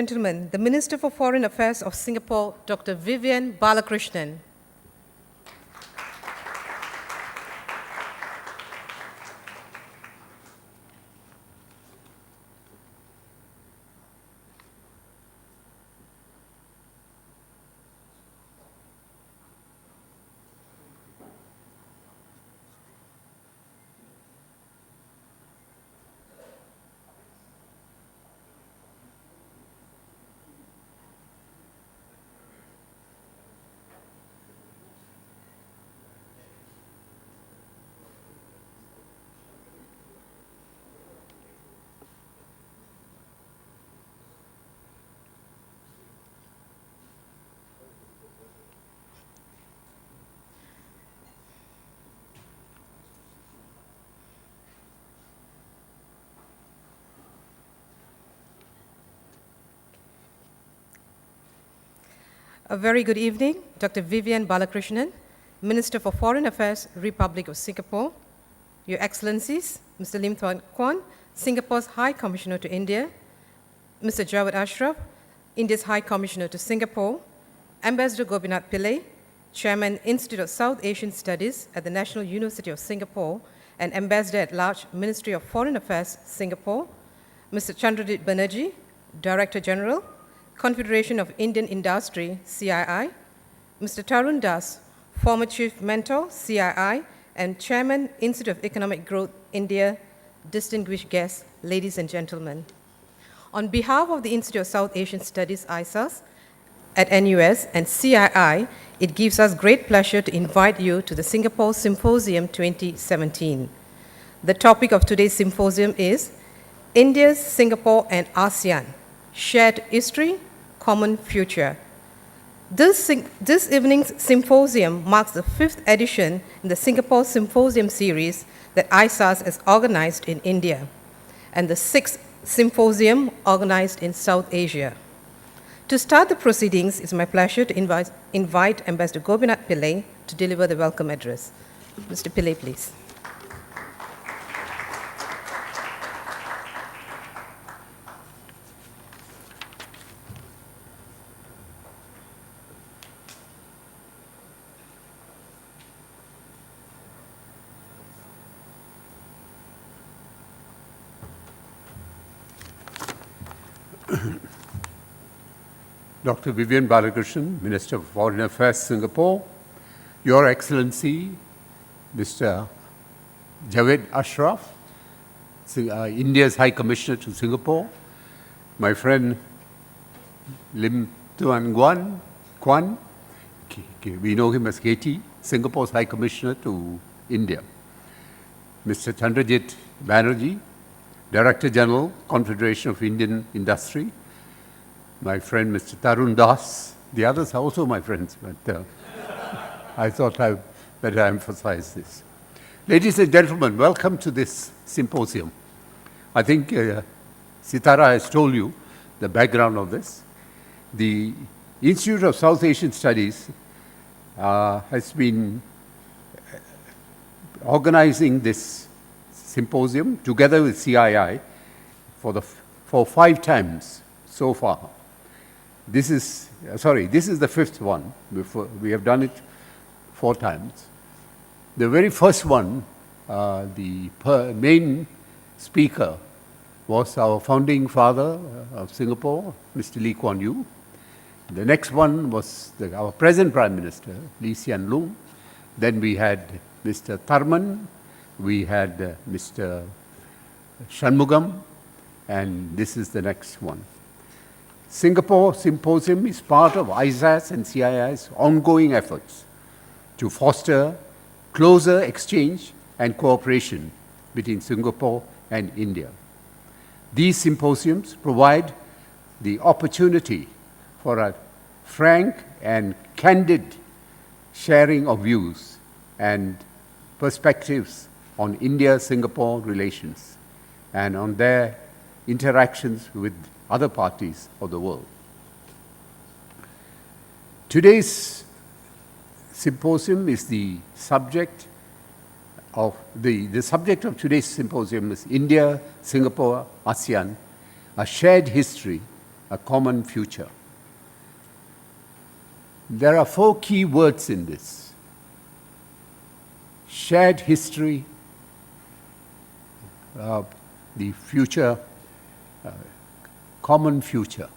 Gentlemen, the Minister for Foreign Affairs of Singapore, Dr. Vivian Balakrishnan. A very good evening, Dr. Vivian Balakrishnan, Minister for Foreign Affairs, Republic of Singapore, Your Excellencies, Mr. Lim Thuan Kwan, Singapore's High Commissioner to India, Mr. Jawed Ashraf, India's High Commissioner to Singapore, Ambassador Gopinath Pillai, Chairman, Institute of South Asian Studies at the National University of Singapore, and Ambassador at Large, Ministry of Foreign Affairs, Singapore, Mr. Chandradit Banerjee, Director General, Confederation of Indian Industry, CII, Mr. Tarun Das, former Chief Mentor, CII, and Chairman, Institute of Economic Growth, India, distinguished guests, ladies and gentlemen. On behalf of the Institute of South Asian Studies, ISAS, at NUS and CII, it gives us great pleasure to invite you to the Singapore Symposium 2017. The topic of today's symposium is India, Singapore, and ASEAN, Shared History, Common Future. This evening's symposium marks the 5th edition in the Singapore Symposium series that ISAS has organized in India, and the 6th symposium organized in South Asia. To start the proceedings, it's my pleasure to invite Ambassador Gopinath Pillai to deliver the welcome address. Mr. Pillai, please. Dr. Vivian Balakrishnan, Minister of Foreign Affairs, Singapore, Your Excellency, Mr. Jawed Ashraf, India's High Commissioner to Singapore, my friend Lim Thuan Kwan, we know him as KT, Singapore's High Commissioner to India, Mr. Chandradit Banerjee, Director General, Confederation of Indian Industry, my friend Mr. Tarun Das. The others are also my friends, but I thought I better emphasize this. Ladies and gentlemen, welcome to this symposium. I think Sitara has told you the background of this. The Institute of South Asian Studies has been organizing this symposium together with CII for 5 times so far. This is the 5th one. We have done it 4 times. The very first one, the main speaker was our founding father of Singapore, Mr. Lee Kuan Yew. The next one was our present Prime Minister, Lee Hsien Loong. Then we had Mr. Tharman, we had Mr. Shanmugam, and this is the next one. Singapore Symposium is part of ISAS and CII's ongoing efforts to foster closer exchange and cooperation between Singapore and India. These symposiums provide the opportunity for a frank and candid sharing of views and perspectives on India-Singapore relations and on their interactions with other parties of the world. Today's symposium is the subject of today's symposium is India, Singapore, ASEAN, a shared history, a common future. There are 4 key words in this: shared history, the future, common future.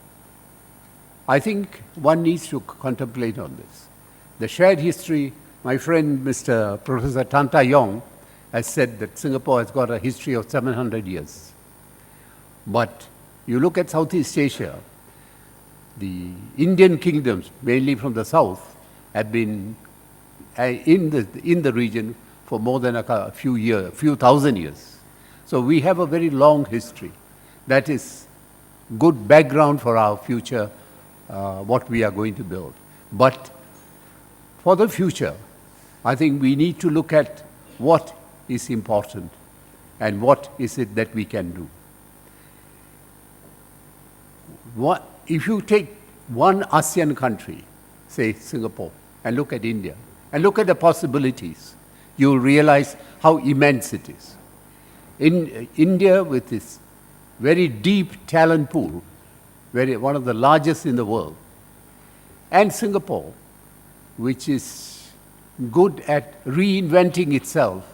I think one needs to contemplate on this. The shared history, my friend Mr. Professor Tan Tai Yong has said that Singapore has got a history of 700 years. But you look at Southeast Asia, the Indian kingdoms, mainly from the south, have been in the region for more than a few thousand years. So we have a very long history. That is good background for our future, what we are going to build. But for the future, I think we need to look at what is important and what is it that we can do. If you take one ASEAN country, say Singapore, and look at India, and look at the possibilities, you'll realize how immense it is. In India, with its very deep talent pool, one of the largest in the world, and Singapore, which is good at reinventing itself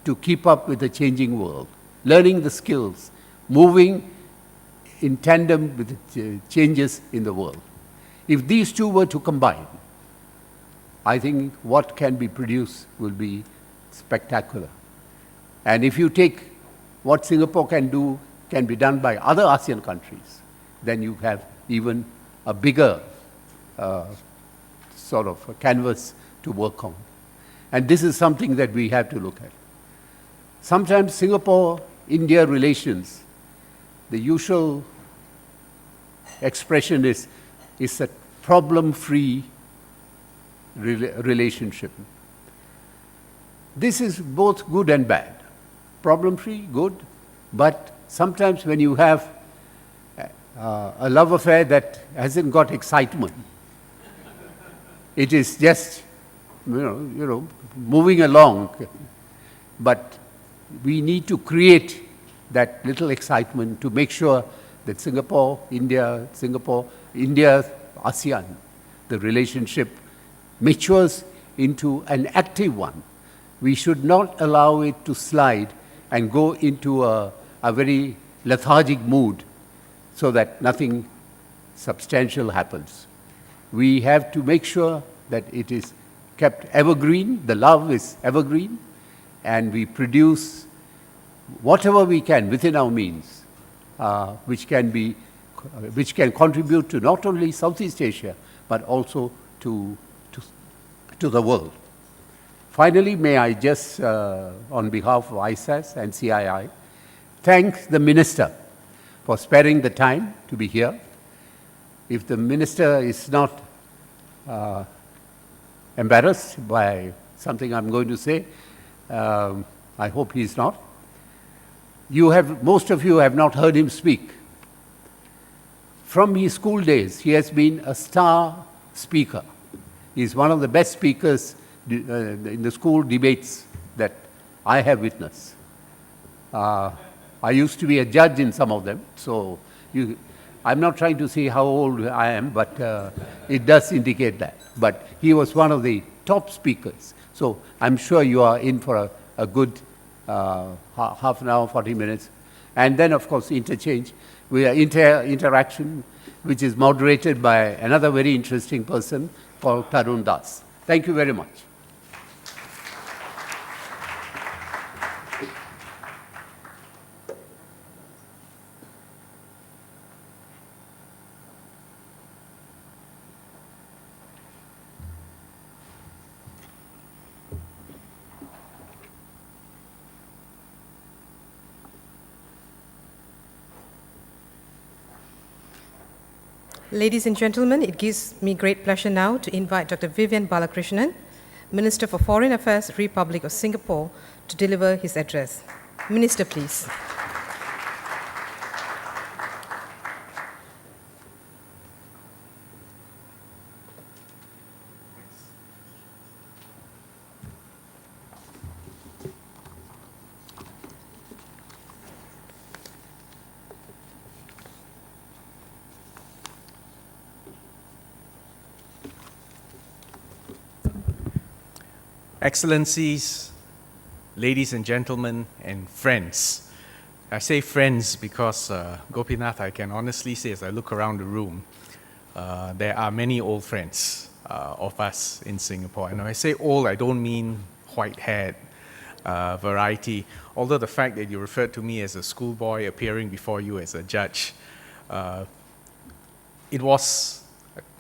to keep up with the changing world, learning the skills, moving in tandem with the changes in the world. If these two were to combine, I think what can be produced will be spectacular. And if you take what Singapore can do, can be done by other ASEAN countries, then you have even a bigger sort of a canvas to work on. And this is something that we have to look at. Sometimes Singapore-India relations, the usual expression is a problem-free relationship. This is both good and bad. Problem-free, good, but sometimes when you have a love affair that hasn't got excitement, it is just, moving along. But we need to create that little excitement to make sure that Singapore, India, ASEAN, the relationship matures into an active one. We should not allow it to slide and go into a very lethargic mood so that nothing substantial happens. We have to make sure that it is kept evergreen, the love is evergreen, and we produce whatever we can within our means, which can contribute to not only Southeast Asia, but also to the world. Finally, may I just, on behalf of ISAS and CII, thank the Minister for sparing the time to be here. If the Minister is not embarrassed by something I'm going to say, I hope he's not. Most of you have not heard him speak. From his school days, he has been a star speaker. He's one of the best speakers in the school debates that I have witnessed. I used to be a judge in some of them, so I'm not trying to say how old I am, but it does indicate that. But he was one of the top speakers. So I'm sure you are in for a good half an hour, 40 minutes. And then, of course, interchange. We are interaction, which is moderated by another very interesting person called Tarun Das. Thank you very much. Ladies and gentlemen, it gives me great pleasure now to invite Dr. Vivian Balakrishnan, Minister for Foreign Affairs, Republic of Singapore, to deliver his address. Minister, please. Excellencies, ladies and gentlemen, and friends. I say friends because, Gopinath, I can honestly say as I look around the room, there are many old friends of us in Singapore. And when I say old, I don't mean white-haired variety, although the fact that you referred to me as a schoolboy appearing before you as a judge, it was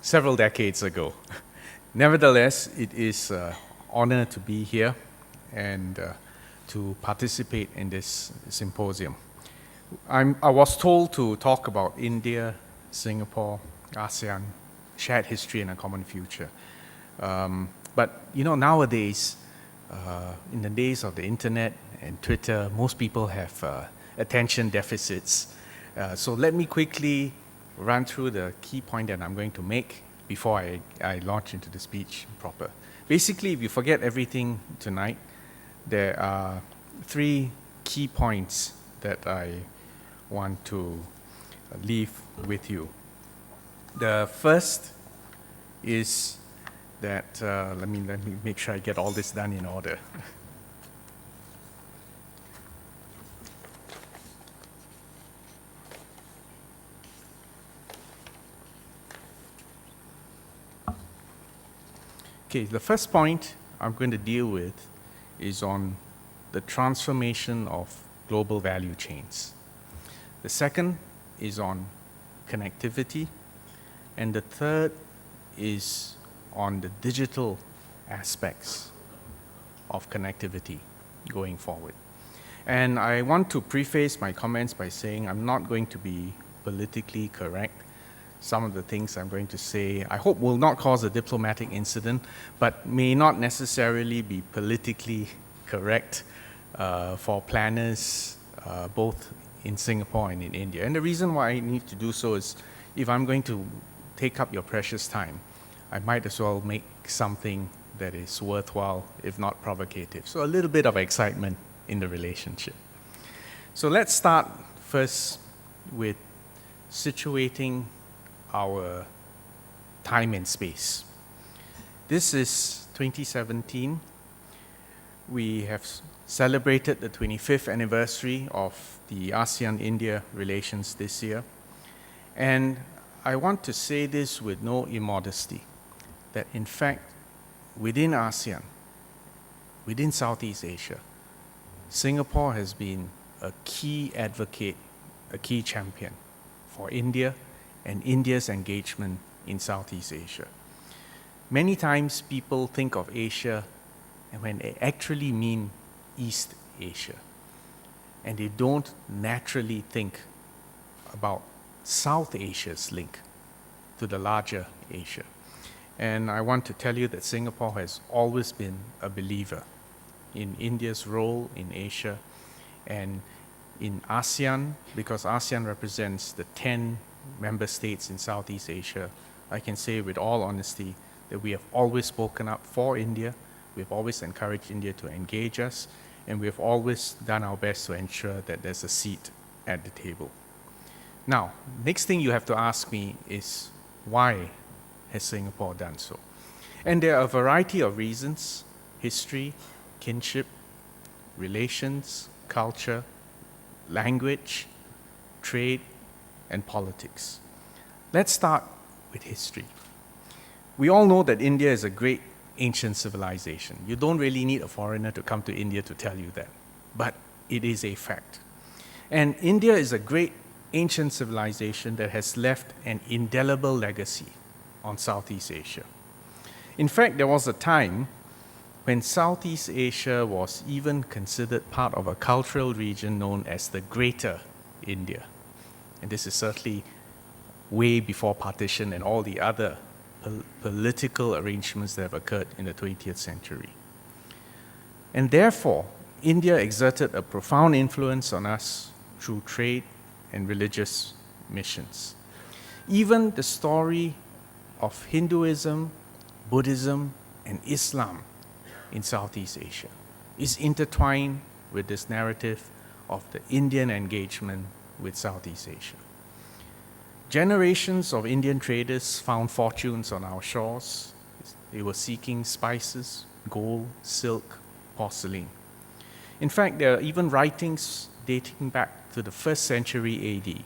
several decades ago. Nevertheless, it is an honor to be here and to participate in this symposium. I was told to talk about India, Singapore, ASEAN, shared history and a common future. But nowadays, in the days of the internet and Twitter, most people have attention deficits. So let me quickly run through the key point that I'm going to make before I launch into the speech proper. Basically, if you forget everything tonight, there are 3 key points that I want to leave with you. The first is that, let me make sure I get all this done in order. Okay, the first point I'm going to deal with is on the transformation of global value chains. The second is on connectivity, and the third is on the digital aspects of connectivity going forward. And I want to preface my comments by saying I'm not going to be politically correct. Some of the things I'm going to say, I hope will not cause a diplomatic incident, but may not necessarily be politically correct for planners both in Singapore and in India. And the reason why I need to do so is if I'm going to take up your precious time, I might as well make something that is worthwhile, if not provocative. So a little bit of excitement in the relationship. So let's start first with situating our time and space. This is 2017. We have celebrated the 25th anniversary of the ASEAN-India relations this year. And I want to say this with no immodesty, that in fact, within ASEAN, within Southeast Asia, Singapore has been a key advocate, a key champion for India and India's engagement in Southeast Asia. Many times people think of Asia and when they actually mean East Asia, and they don't naturally think about South Asia's link to the larger Asia. And I want to tell you that Singapore has always been a believer in India's role in Asia and in ASEAN, because ASEAN represents the 10 member states in Southeast Asia. I can say with all honesty that we have always spoken up for India, we've always encouraged India to engage us, and we've always done our best to ensure that there's a seat at the table. Now, next thing you have to ask me is, why has Singapore done so? And there are a variety of reasons: history, kinship, relations, culture, language, trade, and politics. Let's start with history. We all know that India is a great ancient civilization. You don't really need a foreigner to come to India to tell you that, but it is a fact. And India is a great ancient civilization that has left an indelible legacy on Southeast Asia. In fact, there was a time when Southeast Asia was even considered part of a cultural region known as the Greater India. And this is certainly way before partition and all the other political arrangements that have occurred in the 20th century. And therefore, India exerted a profound influence on us through trade and religious missions. Even the story of Hinduism, Buddhism, and Islam in Southeast Asia is intertwined with this narrative of the Indian engagement with Southeast Asia. Generations of Indian traders found fortunes on our shores. They were seeking spices, gold, silk, porcelain. In fact, there are even writings dating back to the 1st century AD,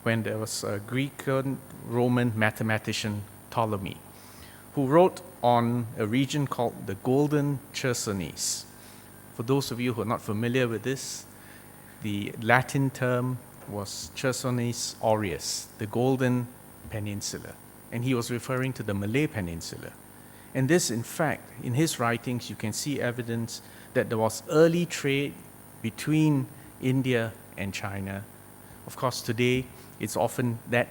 when there was a Greek and Roman mathematician, Ptolemy, who wrote on a region called the Golden Chersonese. For those of you who are not familiar with this, the Latin term was Chersonese aureus, the Golden Peninsula, and he was referring to the Malay Peninsula. And this, in fact, in his writings, you can see evidence that there was early trade between India and China. Of course, today, it's often that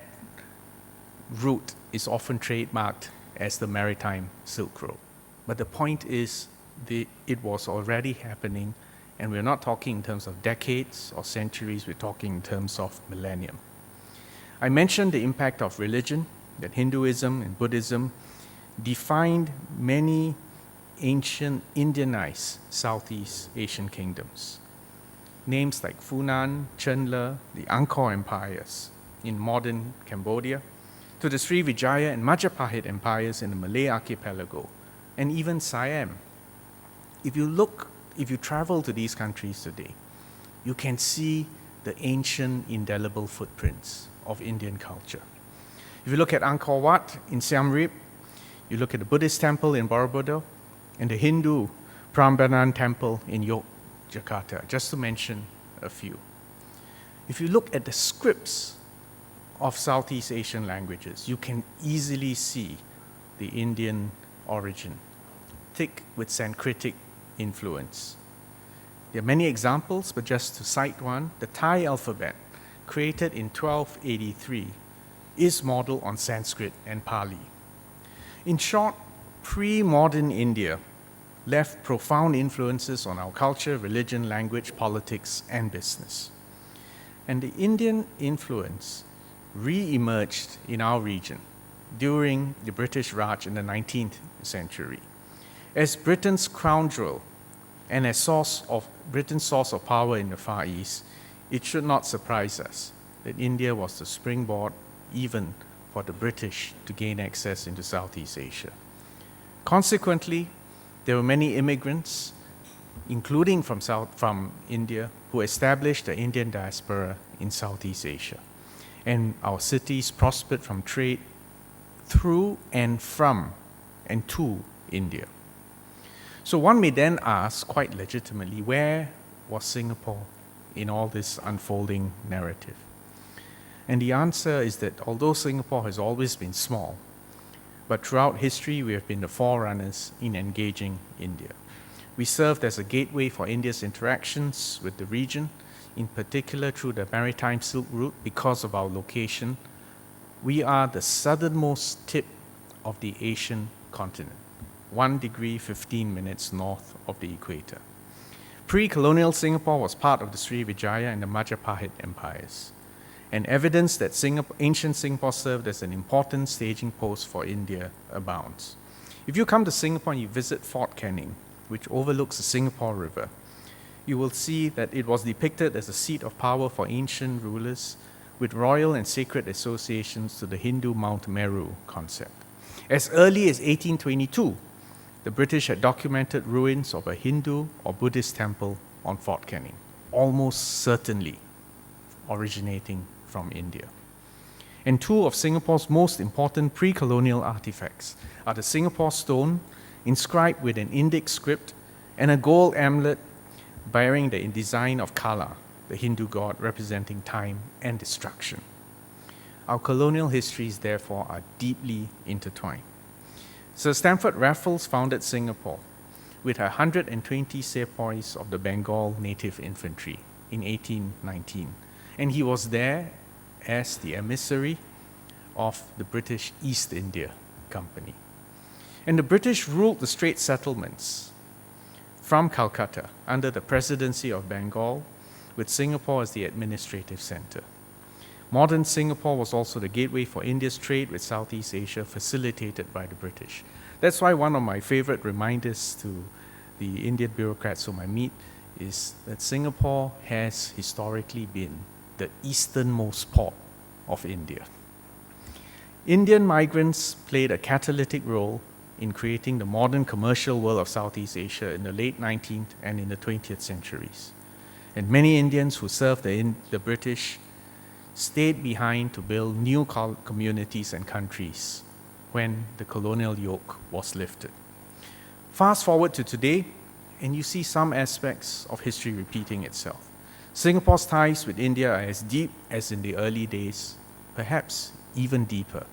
route is often trademarked as the Maritime Silk Road. But the point is, it was already happening, and we're not talking in terms of decades or centuries, we're talking in terms of millennium. I mentioned the impact of religion, that Hinduism and Buddhism defined many ancient Indianized Southeast Asian kingdoms. Names like Funan, Chenle, the Angkor empires in modern Cambodia, to the Srivijaya and Majapahit empires in the Malay archipelago, and even Siam. If you travel to these countries today, you can see the ancient indelible footprints of Indian culture. If you look at Angkor Wat in Siem Reap, you look at the Buddhist temple in Borobudur, and the Hindu Prambanan temple in Yogyakarta, just to mention a few. If you look at the scripts of Southeast Asian languages, you can easily see the Indian origin, thick with Sanskritic influence. There are many examples, but just to cite one, the Thai alphabet, created in 1283, is modeled on Sanskrit and Pali. In short, pre-modern India left profound influences on our culture, religion, language, politics, and business. And the Indian influence re-emerged in our region during the British Raj in the 19th century. As Britain's crown jewel and as Britain's source of power in the Far East, it should not surprise us that India was the springboard even for the British to gain access into Southeast Asia. Consequently, there were many immigrants, including from India, who established the Indian diaspora in Southeast Asia. And our cities prospered from trade through and from and to India. So one may then ask, quite legitimately, where was Singapore in all this unfolding narrative? And the answer is that although Singapore has always been small, but throughout history we have been the forerunners in engaging India. We served as a gateway for India's interactions with the region, in particular through the Maritime Silk Route because of our location. We are the southernmost tip of the Asian continent, 1 degree 15 minutes north of the equator. Pre-colonial Singapore was part of the Srivijaya and the Majapahit empires, and evidence that ancient Singapore served as an important staging post for India abounds. If you come to Singapore and you visit Fort Canning, which overlooks the Singapore River, you will see that it was depicted as a seat of power for ancient rulers with royal and sacred associations to the Hindu Mount Meru concept. As early as 1822, the British had documented ruins of a Hindu or Buddhist temple on Fort Canning, almost certainly originating from India. And two of Singapore's most important pre-colonial artifacts are the Singapore stone, inscribed with an Indic script, and a gold amulet bearing the design of Kala, the Hindu god representing time and destruction. Our colonial histories, therefore, are deeply intertwined. Sir Stamford Raffles founded Singapore with 120 sepoys of the Bengal Native Infantry in 1819, and he was there as the emissary of the British East India Company. And the British ruled the Strait settlements from Calcutta under the presidency of Bengal, with Singapore as the administrative center. Modern Singapore was also the gateway for India's trade with Southeast Asia, facilitated by the British. That's why one of my favorite reminders to the Indian bureaucrats whom I meet is that Singapore has historically been the easternmost port of India. Indian migrants played a catalytic role in creating the modern commercial world of Southeast Asia in the late 19th and in the 20th centuries. And many Indians who served the British stayed behind to build new communities and countries when the colonial yoke was lifted. Fast forward to today, and you see some aspects of history repeating itself. Singapore's ties with India are as deep as in the early days, perhaps even deeper,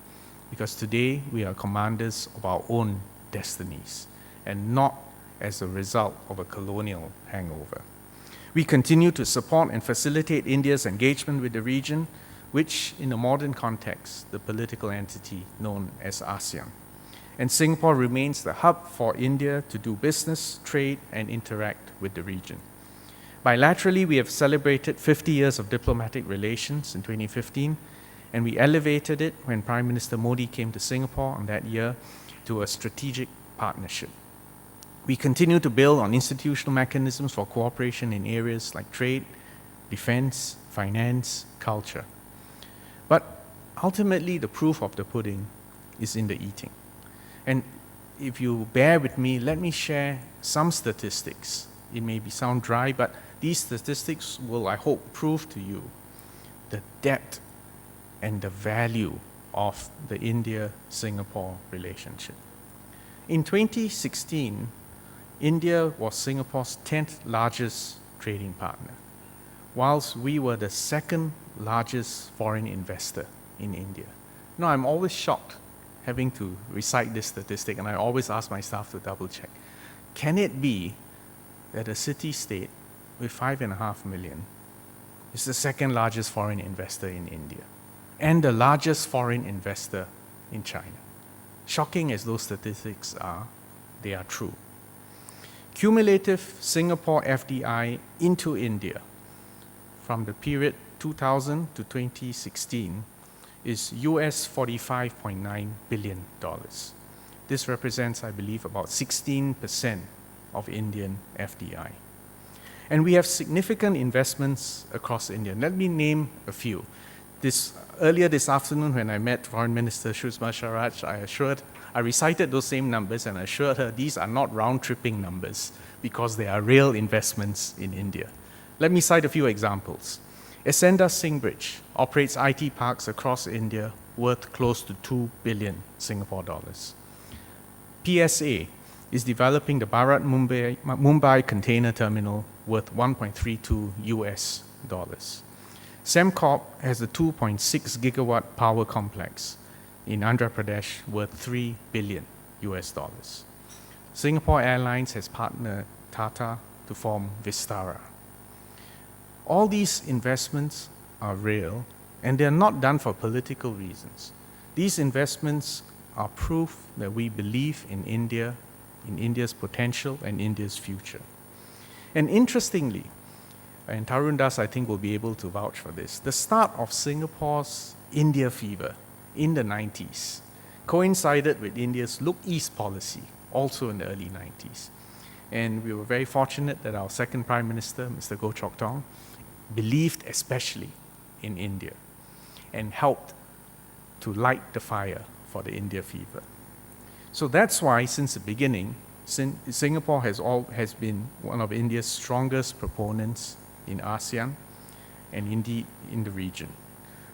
because today we are commanders of our own destinies and not as a result of a colonial hangover. We continue to support and facilitate India's engagement with the region, which, in a modern context, the political entity known as ASEAN. And Singapore remains the hub for India to do business, trade, and interact with the region. Bilaterally, we have celebrated 50 years of diplomatic relations in 2015, and we elevated it when Prime Minister Modi came to Singapore on that year to a strategic partnership. We continue to build on institutional mechanisms for cooperation in areas like trade, defense, finance, culture. But ultimately, the proof of the pudding is in the eating. And if you bear with me, let me share some statistics. It may sound dry, but these statistics will, I hope, prove to you the depth and the value of the India-Singapore relationship. In 2016, India was Singapore's 10th largest trading partner, whilst we were the second largest foreign investor in India. Now, I'm always shocked having to recite this statistic, and I always ask my staff to double check. Can it be that a city-state with 5.5 million is the second largest foreign investor in India and the largest foreign investor in China? Shocking as those statistics are, they are true. Cumulative Singapore FDI into India from the period 2000 to 2016 is US $45.9 billion. This represents, I believe, about 16% of Indian FDI. And we have significant investments across India. Let me name a few. Earlier this afternoon, when I met Foreign Minister Sushma Swaraj, I recited those same numbers and assured her these are not round-tripping numbers because they are real investments in India. Let me cite a few examples. Ascenda Singbridge operates IT parks across India worth close to 2 billion Singapore dollars. PSA is developing the Bharat Mumbai container terminal worth 1.32 US dollars. Sembcorp has a 2.6 gigawatt power complex in Andhra Pradesh worth 3 billion US dollars. Singapore Airlines has partnered Tata to form Vistara. All these investments are real, and they're not done for political reasons. These investments are proof that we believe in India, in India's potential and India's future. And interestingly, and Tarun Das, I think, will be able to vouch for this, the start of Singapore's India fever in the 90s coincided with India's Look East policy, also in the early 90s. And we were very fortunate that our second Prime Minister, Mr. Goh Chok Tong, believed especially in India and helped to light the fire for the India fever. So that's why, since the beginning, Singapore has been one of India's strongest proponents in ASEAN and indeed in the region.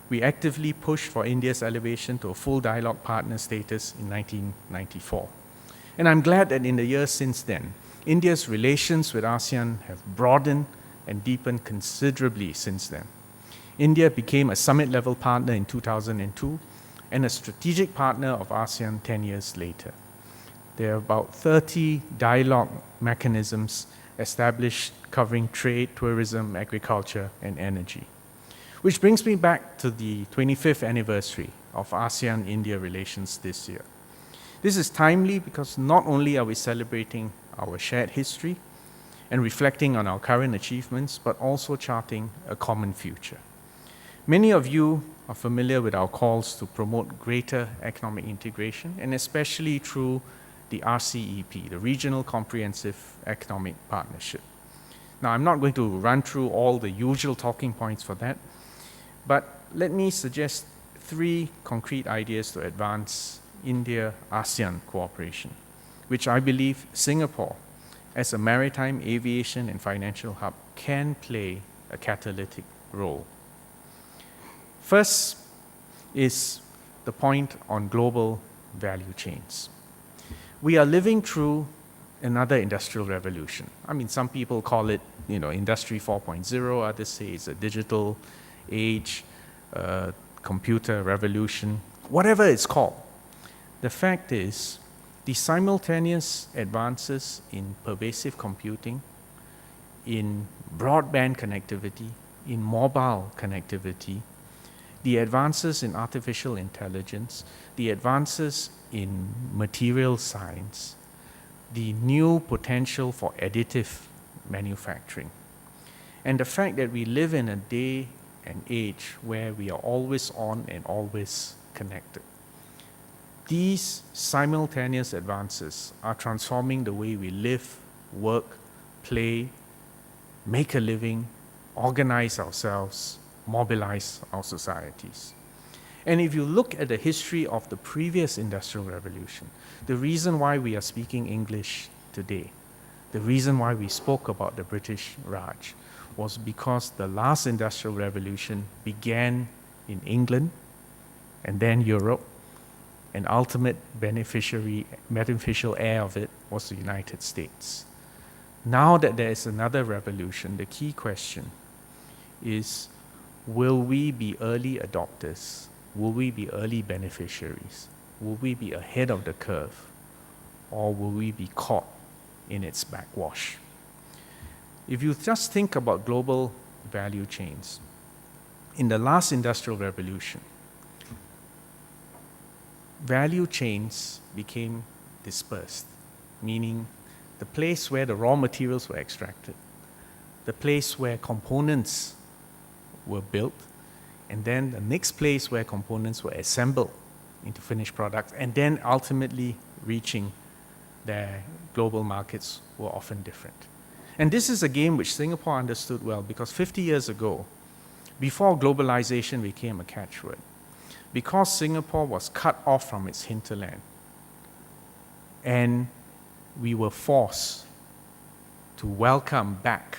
We actively pushed for India's elevation to a full dialogue partner status in 1994. And I'm glad that in the years since then, India's relations with ASEAN have broadened and deepened considerably since then. India became a summit-level partner in 2002 and a strategic partner of ASEAN 10 years later. There are about 30 dialogue mechanisms established covering trade, tourism, agriculture, and energy. Which brings me back to the 25th anniversary of ASEAN-India relations this year. This is timely because not only are we celebrating our shared history and reflecting on our current achievements, but also charting a common future. Many of you are familiar with our calls to promote greater economic integration, and especially through the RCEP, the Regional Comprehensive Economic Partnership. Now, I'm not going to run through all the usual talking points for that, but let me suggest 3 concrete ideas to advance India ASEAN cooperation, which I believe Singapore, as a maritime, aviation, and financial hub, can play a catalytic role. First is the point on global value chains. We are living through another industrial revolution. I mean, some people call it, Industry 4.0, others say it's a digital age, computer revolution, whatever it's called. The fact is, the simultaneous advances in pervasive computing, in broadband connectivity, in mobile connectivity, the advances in artificial intelligence, the advances in material science, the new potential for additive manufacturing, and the fact that we live in a day and age where we are always on and always connected. These simultaneous advances are transforming the way we live, work, play, make a living, organize ourselves, mobilize our societies. And if you look at the history of the previous industrial revolution, the reason why we are speaking English today, the reason why we spoke about the British Raj, was because the last industrial revolution began in England and then Europe, and ultimate beneficial heir of it was the United States. Now that there is another revolution, the key question is, will we be early adopters? Will we be early beneficiaries? Will we be ahead of the curve? Or will we be caught in its backwash? If you just think about global value chains, in the last industrial revolution, value chains became dispersed, meaning the place where the raw materials were extracted, the place where components were built, and then the next place where components were assembled into finished products, and then ultimately reaching their global markets were often different. And this is a game which Singapore understood well, because 50 years ago, before globalization became a catchword, because Singapore was cut off from its hinterland, and we were forced to welcome back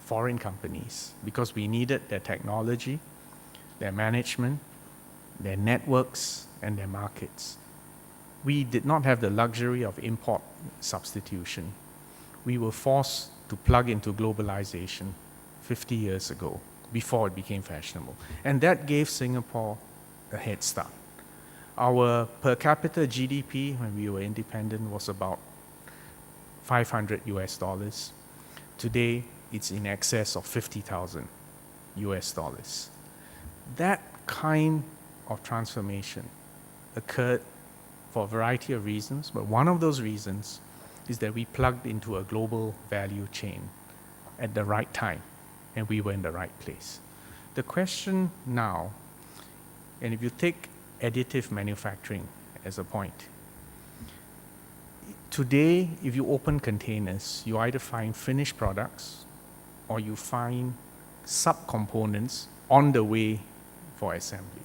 foreign companies because we needed their technology, their management, their networks, and their markets. We did not have the luxury of import substitution. We were forced to plug into globalization 50 years ago, before it became fashionable. And that gave Singapore a head start. Our per capita GDP when we were independent was about $500 US. Today, it's in excess of 50,000 US dollars. That kind of transformation occurred for a variety of reasons, but one of those reasons is that we plugged into a global value chain at the right time, and we were in the right place. The question now, and if you take additive manufacturing as a point, today, if you open containers, you either find finished products or you find subcomponents on the way for assembly.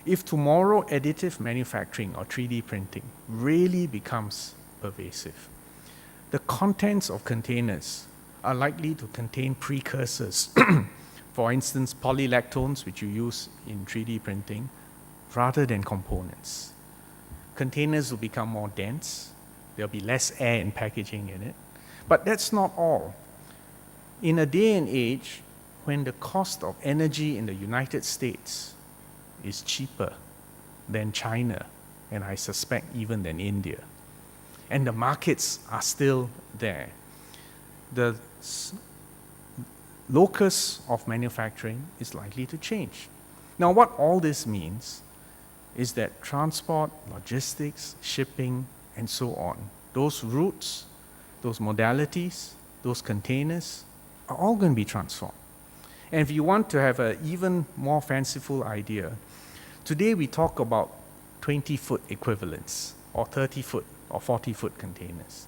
If tomorrow additive manufacturing or 3D printing really becomes pervasive, the contents of containers are likely to contain precursors. For instance, polylactones, which you use in 3D printing, rather than components. Containers will become more dense. There'll be less air and packaging in it. But that's not all. In a day and age when the cost of energy in the United States is cheaper than China, and I suspect even than India, and the markets are still there, the locus of manufacturing is likely to change. Now, what all this means is that transport, logistics, shipping, and so on, those routes, those modalities, those containers are all going to be transformed. And if you want to have an even more fanciful idea, today we talk about 20-foot equivalents, or 30-foot or 40-foot containers.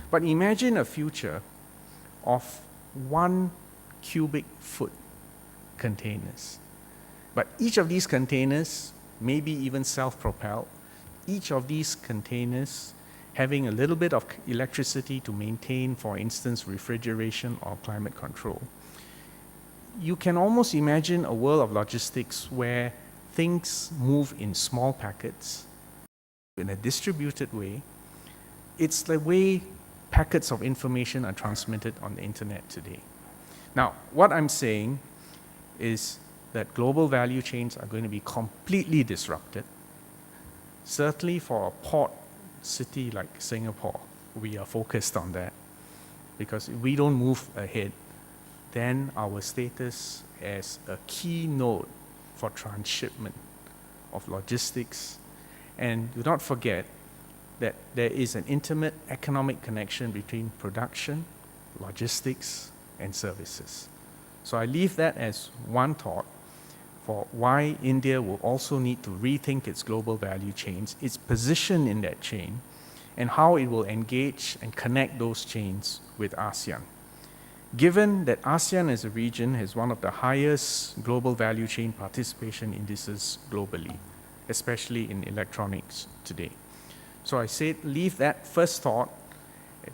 But imagine a future of 1 cubic foot containers. But each of these containers may be even self-propelled. each of these containers having a little bit of electricity to maintain, for instance, refrigeration or climate control, you can almost imagine a world of logistics where things move in small packets in a distributed way. It's the way packets of information are transmitted on the internet today. Now, what I'm saying is that global value chains are going to be completely disrupted. Certainly for a port city like Singapore, we are focused on that, because if we don't move ahead, then our status as a key node for transshipment of logistics, and do not forget that there is an intimate economic connection between production, logistics, and services. So I leave that as one thought for why India will also need to rethink its global value chains, its position in that chain, and how it will engage and connect those chains with ASEAN. Given that ASEAN as a region has one of the highest global value chain participation indices globally, especially in electronics today. So I said, leave that first thought,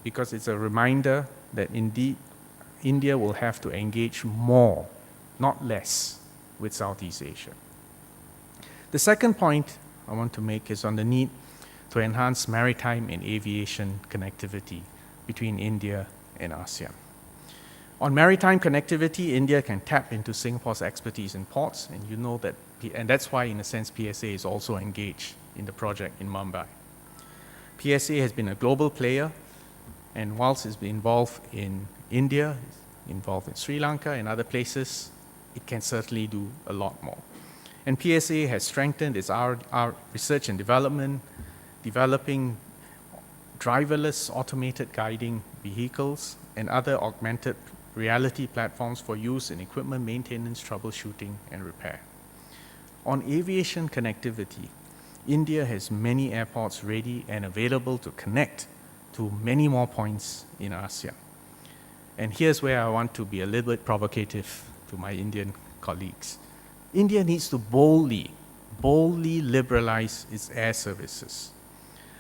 because it's a reminder that indeed India will have to engage more, not less, with Southeast Asia. The second point I want to make is on the need to enhance maritime and aviation connectivity between India and ASEAN. On maritime connectivity, India can tap into Singapore's expertise in ports, and you know that, and that's why, in a sense, PSA is also engaged in the project in Mumbai. PSA has been a global player, and whilst it's been involved in India, involved in Sri Lanka and other places, it can certainly do a lot more. And PSA has strengthened its our research and development, developing driverless automated guiding vehicles and other augmented reality platforms for use in equipment maintenance, troubleshooting, and repair. On aviation connectivity, India has many airports ready and available to connect to many more points in ASEAN. And here's where I want to be a little bit provocative to my Indian colleagues. India needs to boldly liberalize its air services.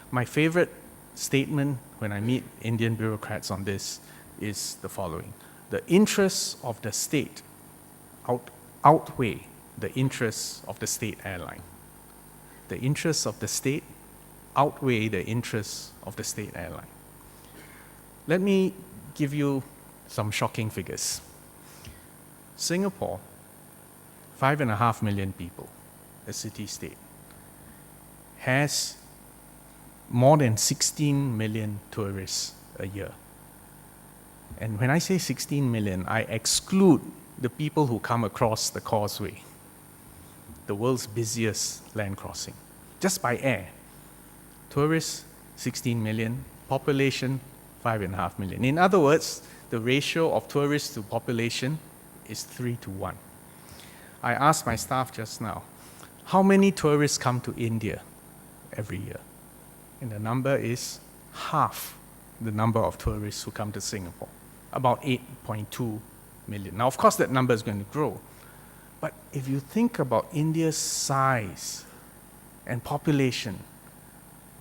My favorite statement when I meet Indian bureaucrats on this is the following: the interests of the state outweigh the interests of the state airline. The interests of the state outweigh the interests of the state airline. Let me give you some shocking figures. Singapore, 5.5 million people, a city-state, has more than 16 million tourists a year. And when I say 16 million, I exclude the people who come across the causeway, the world's busiest land crossing, just by air. Tourists, 16 million, population, 5.5 million. In other words, the ratio of tourists to population is 3:1. I asked my staff just now, how many tourists come to India every year? And the number is half the number of tourists who come to Singapore, about 8.2 million. Now, of course, that number is going to grow. But if you think about India's size and population,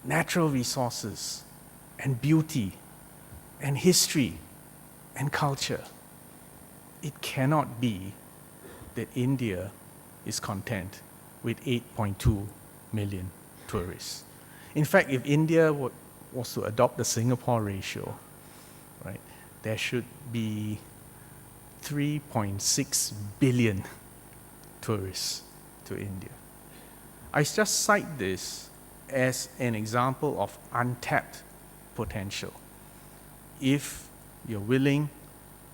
natural resources, and beauty, and history, and culture, it cannot be that India is content with 8.2 million tourists. In fact, if India was to adopt the Singapore ratio, right, there should be 3.6 billion tourists to India. I just cite this as an example of untapped potential if you're willing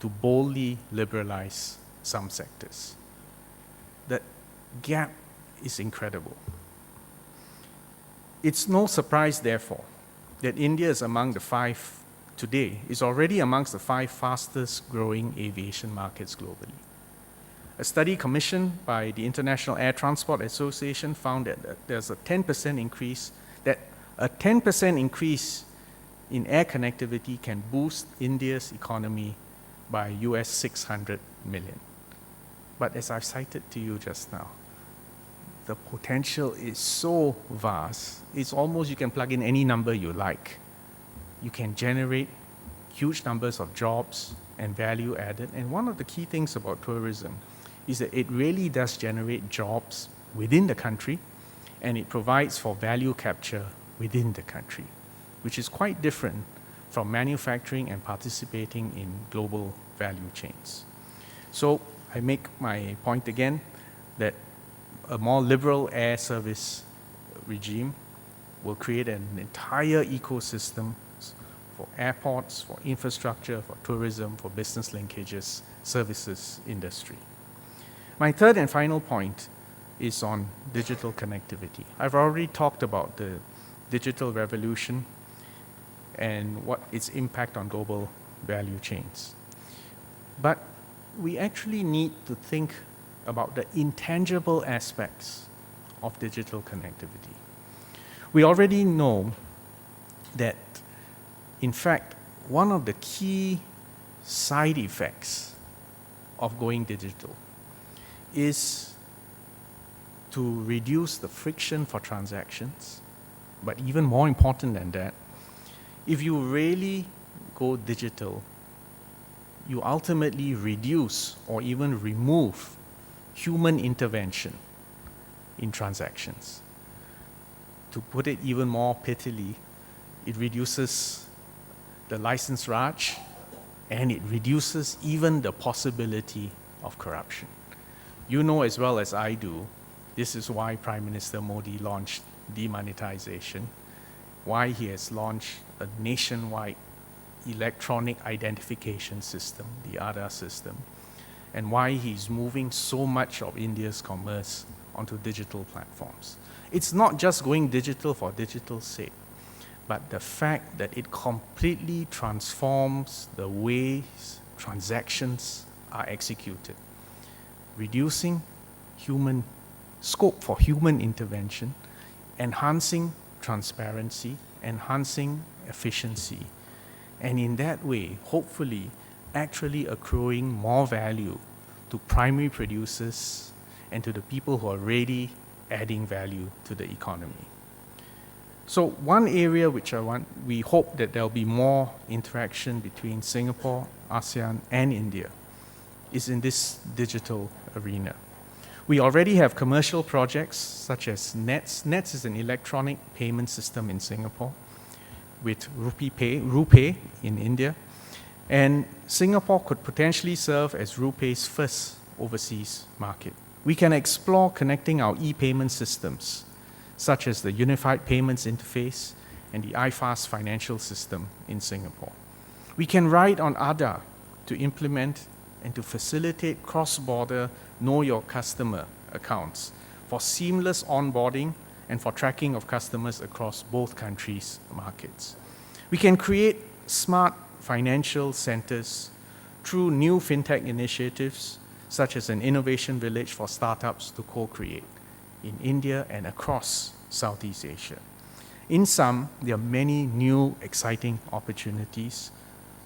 to boldly liberalize some sectors. That gap is incredible. It's no surprise, therefore, that India is already amongst the 5 fastest growing aviation markets globally. A study commissioned by the International Air Transport Association found that there's a 10% increase in air connectivity can boost India's economy by US 600 million. But as I've cited to you just now, the potential is so vast. It's almost you can plug in any number you like. You can generate huge numbers of jobs and value added. And one of the key things about tourism is that it really does generate jobs within the country, and it provides for value capture within the country, which is quite different from manufacturing and participating in global value chains. So I make my point again that a more liberal air service regime will create an entire ecosystem for airports, for infrastructure, for tourism, for business linkages, services industry. My third and final point is on digital connectivity. I've already talked about the digital revolution and what its impact on global value chains. But we actually need to think about the intangible aspects of digital connectivity. We already know that, in fact, one of the key side effects of going digital is to reduce the friction for transactions, but even more important than that, if you really go digital, you ultimately reduce or even remove human intervention in transactions. To put it even more prettily, it reduces the license raj, and it reduces even the possibility of corruption. You know as well as I do, this is why Prime Minister Modi launched demonetization, why he has launched a nationwide electronic identification system, the Aadhaar system, and why he's moving so much of India's commerce onto digital platforms. It's not just going digital for digital's sake, but the fact that it completely transforms the ways transactions are executed, reducing human scope for human intervention, enhancing transparency, enhancing efficiency, and in that way, hopefully, actually accruing more value to primary producers and to the people who are already adding value to the economy. So one area which we hope that there'll be more interaction between Singapore, ASEAN, and India is in this digital arena. We already have commercial projects such as NETS. NETS is an electronic payment system in Singapore with RuPay in India. And Singapore could potentially serve as RuPay's first overseas market. We can explore connecting our e-payment systems, such as the Unified Payments Interface and the iFast financial system in Singapore. We can ride on Aadhaar to implement and to facilitate cross-border Know Your Customer accounts for seamless onboarding and for tracking of customers across both countries' markets. We can create smart financial centers through new fintech initiatives, such as an innovation village for startups to co-create in India and across Southeast Asia. In sum, there are many new exciting opportunities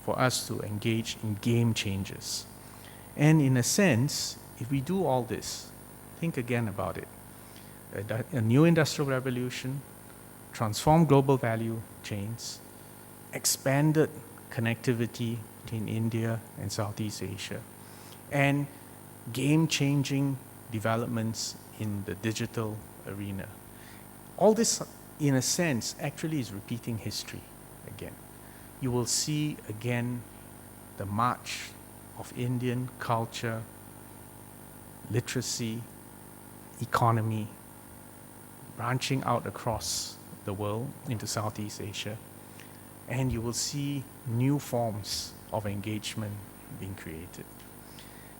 for us to engage in game changers. And in a sense, if we do all this, think again about it. A new industrial revolution, transform global value chains, expanded connectivity between India and Southeast Asia, and game-changing developments in the digital arena. All this, in a sense, actually is repeating history again. You will see again the march of Indian culture, literacy, economy, branching out across the world into Southeast Asia, and you will see new forms of engagement being created.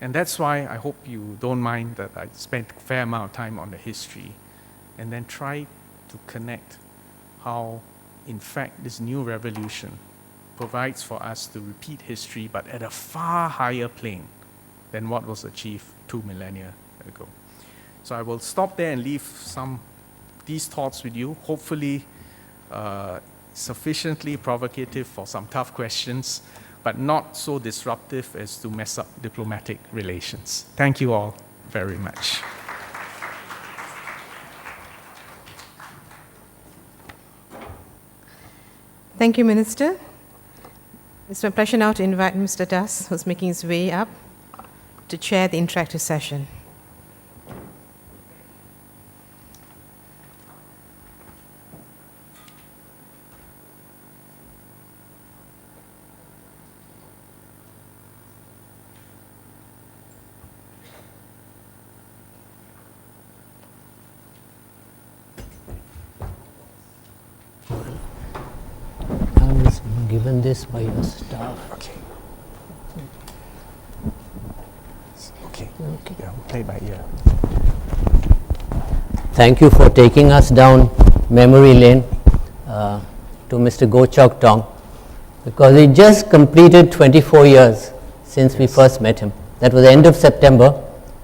And that's why I hope you don't mind that I spent a fair amount of time on the history and then try to connect how, in fact, this new revolution provides for us to repeat history, but at a far higher plane than what was achieved 2 millennia ago. So I will stop there and leave these thoughts with you, hopefully sufficiently provocative for some tough questions, but not so disruptive as to mess up diplomatic relations. Thank you all very much. Thank you, Minister. It's my pleasure now to invite Mr. Das, who's making his way up, to chair the interactive session. I was given this by your staff. Okay. Okay. Okay. Yeah, we'll play by ear. Thank you for taking us down memory lane to Mr. Goh Chok Tong, because he just completed 24 years since we first met him. That was the end of September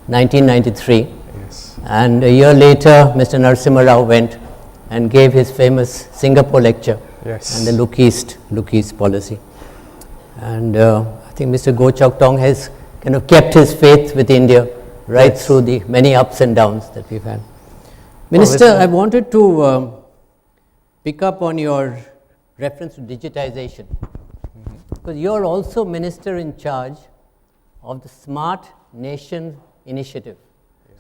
1993. Yes. And a year later, Mr. Narasimha Rao went and gave his famous Singapore lecture Yes. and the Look East policy. And I think Mr. Goh Chok Tong has kind of kept his faith with India right Yes. through the many ups and downs that we've had. Minister, I wanted to pick up on your reference to digitization, because you're also minister in charge of the Smart Nation Initiative.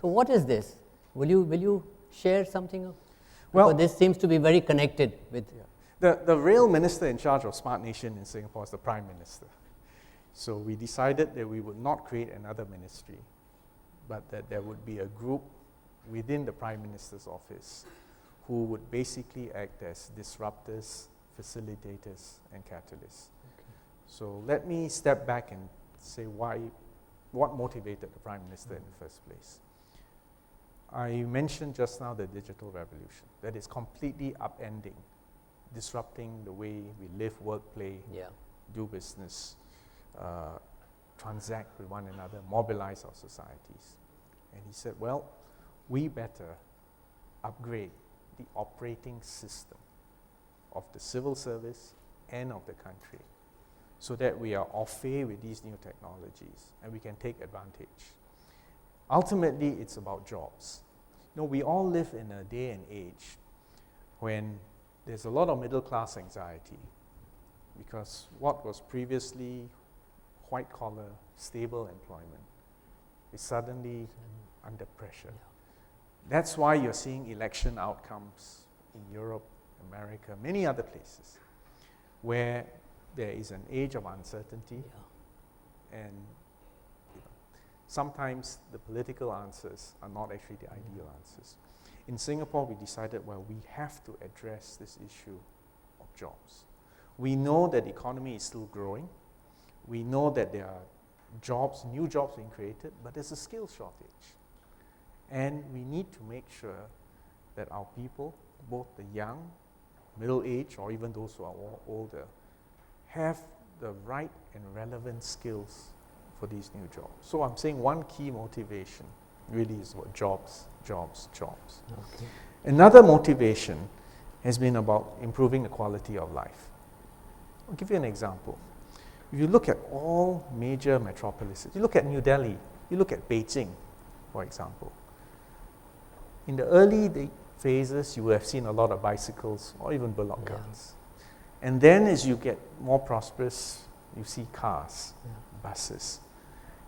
So what is this? Will you share something? Well- Because this seems to be very connected with. The real minister in charge of Smart Nation in Singapore is the Prime Minister. So we decided that we would not create another ministry, but that there would be a group within the Prime Minister's office who would basically act as disruptors, facilitators, and catalysts. So let me step back and say what motivated the Prime Minister in the first place. I mentioned just now the digital revolution that is completely upending, disrupting the way we live, work, play, do business, transact with one another, mobilize our societies. And he said, well, we better upgrade the operating system of the civil service and of the country so that we are au fait with these new technologies and we can take advantage. Ultimately, it's about jobs. You know, we all live in a day and age when there's a lot of middle-class anxiety because what was previously white-collar, stable employment is suddenly under pressure. That's why you're seeing election outcomes in Europe, America, many other places, where there is an age of uncertainty, and sometimes the political answers are not actually the ideal answers. In Singapore, we decided, well, we have to address this issue of jobs. We know that the economy is still growing. We know that there are jobs, new jobs being created, but there's a skill shortage. And we need to make sure that our people, both the young, middle-aged, or even those who are older, have the right and relevant skills for these new jobs. So I'm saying one key motivation really is about jobs, jobs, jobs. Okay. Another motivation has been about improving the quality of life. I'll give you an example. If you look at all major metropolises, you look at New Delhi, you look at Beijing, for example. In the early phases, you would have seen a lot of bicycles or even bullock carts. And then as you get more prosperous, you see cars, buses.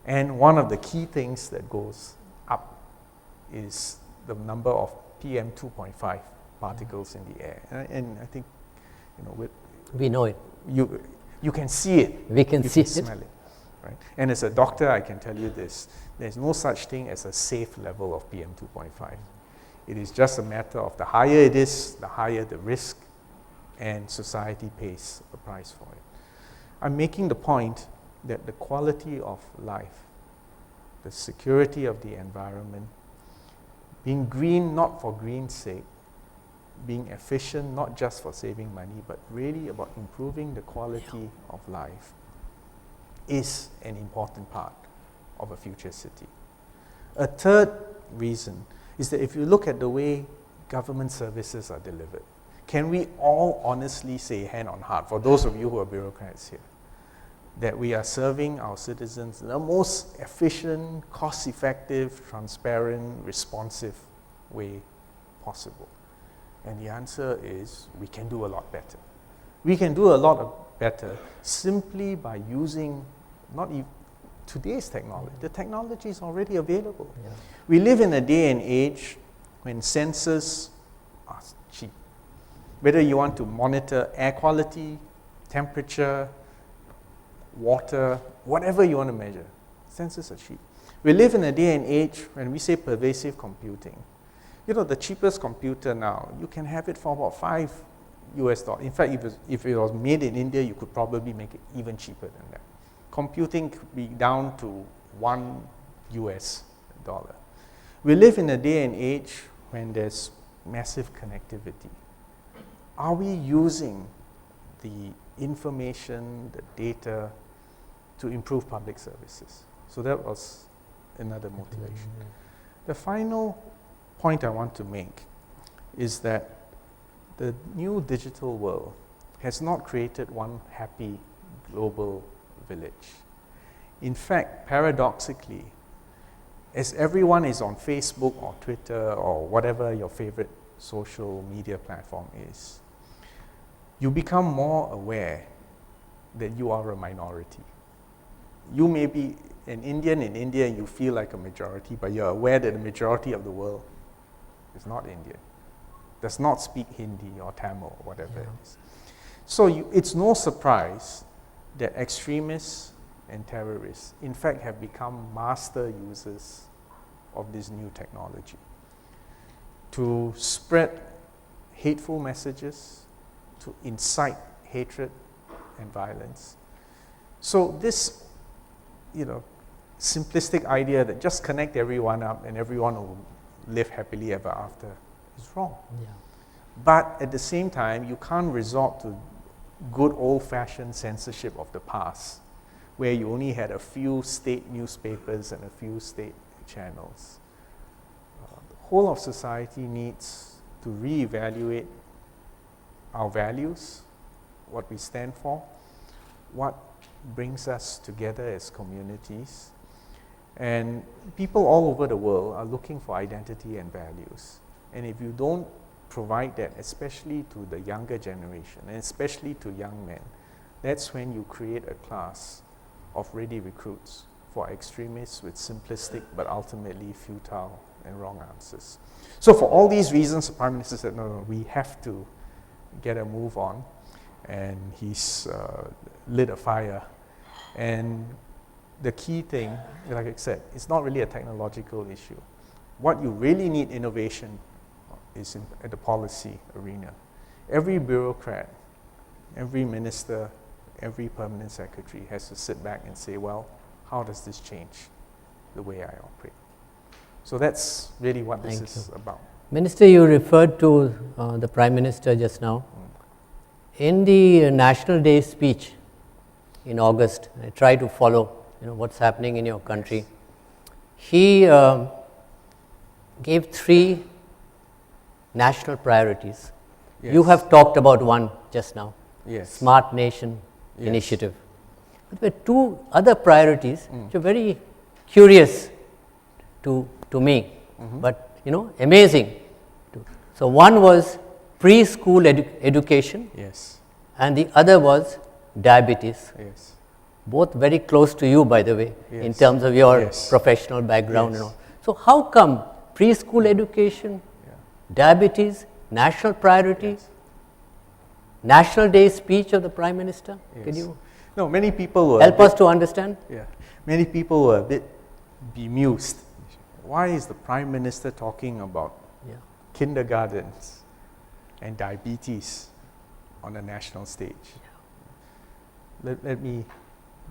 And one of the key things that goes up is the number of PM 2.5 particles in the air. And I think, We know it. you can see it. We can you see can it. smell it. Right? And as a doctor, I can tell you this. There's no such thing as a safe level of PM 2.5. It is just a matter of the higher it is, the higher the risk, and society pays the price for it. I'm making the point that the quality of life, the security of the environment, being green not for green's sake, being efficient not just for saving money, but really about improving the quality of life, is an important part of a future city. A third reason is that if you look at the way government services are delivered, can we all honestly say, hand on heart, for those of you who are bureaucrats here, that we are serving our citizens in the most efficient, cost-effective, transparent, responsive way possible? And the answer is we can do a lot better. We can do a lot better simply by using not even today's technology. The technology is already available. Yeah. We live in a day and age when sensors are cheap. Whether you want to monitor air quality, temperature, water, whatever you want to measure, sensors are cheap. We live in a day and age when we say pervasive computing. You know, the cheapest computer now, you can have it for about $5. In fact, if it was made in India, you could probably make it even cheaper than that. Computing could be down to $1. We live in a day and age when there's massive connectivity. Are we using the information, the data, to improve public services? So that was another motivation. The final point I want to make is that the new digital world has not created one happy global village. In fact, paradoxically, as everyone is on Facebook or Twitter or whatever your favorite social media platform is, you become more aware that you are a minority. You may be an Indian in India and you feel like a majority, but you're aware that the majority of the world is not Indian, does not speak Hindi or Tamil or whatever it is. So it's no surprise that extremists and terrorists, in fact, have become master users of this new technology to spread hateful messages, to incite hatred and violence. So this, simplistic idea that just connect everyone up and everyone will live happily ever after is wrong. Yeah. But at the same time, you can't resort to good old-fashioned censorship of the past, where you only had a few state newspapers and a few state channels. The whole of society needs to reevaluate our values, what we stand for, what brings us together as communities. And people all over the world are looking for identity and values. And if you don't provide that, especially to the younger generation, and especially to young men, that's when you create a class of ready recruits for extremists with simplistic but ultimately futile and wrong answers. So for all these reasons, the Prime Minister said, no, we have to get a move on. And he's lit a fire. And the key thing, like I said, it's not really a technological issue. What you really need innovation is at the policy arena. Every bureaucrat, every minister, every permanent secretary has to sit back and say, well, how does this change the way I operate? So that's really what this is about. Minister, you referred to the Prime Minister just now. In the National Day speech in August, I try to follow what's happening in your country. He gave 3 national priorities. Yes. You have talked about one just now, Yes. Smart Nation Initiative. But there were 2 other priorities which are very curious to me, but amazing. So one was preschool education, Yes. and the other was diabetes. Yes. Both very close to you, by the way, in Yes. terms of your Yes. professional background Yes. and all. So how come preschool education, diabetes, national priority, National Day speech of the Prime Minister? Yes. Can you No, many people were help us to understand? Yeah, many people were a bit bemused. Why is the Prime Minister talking about kindergartens and diabetes on a national stage? Let me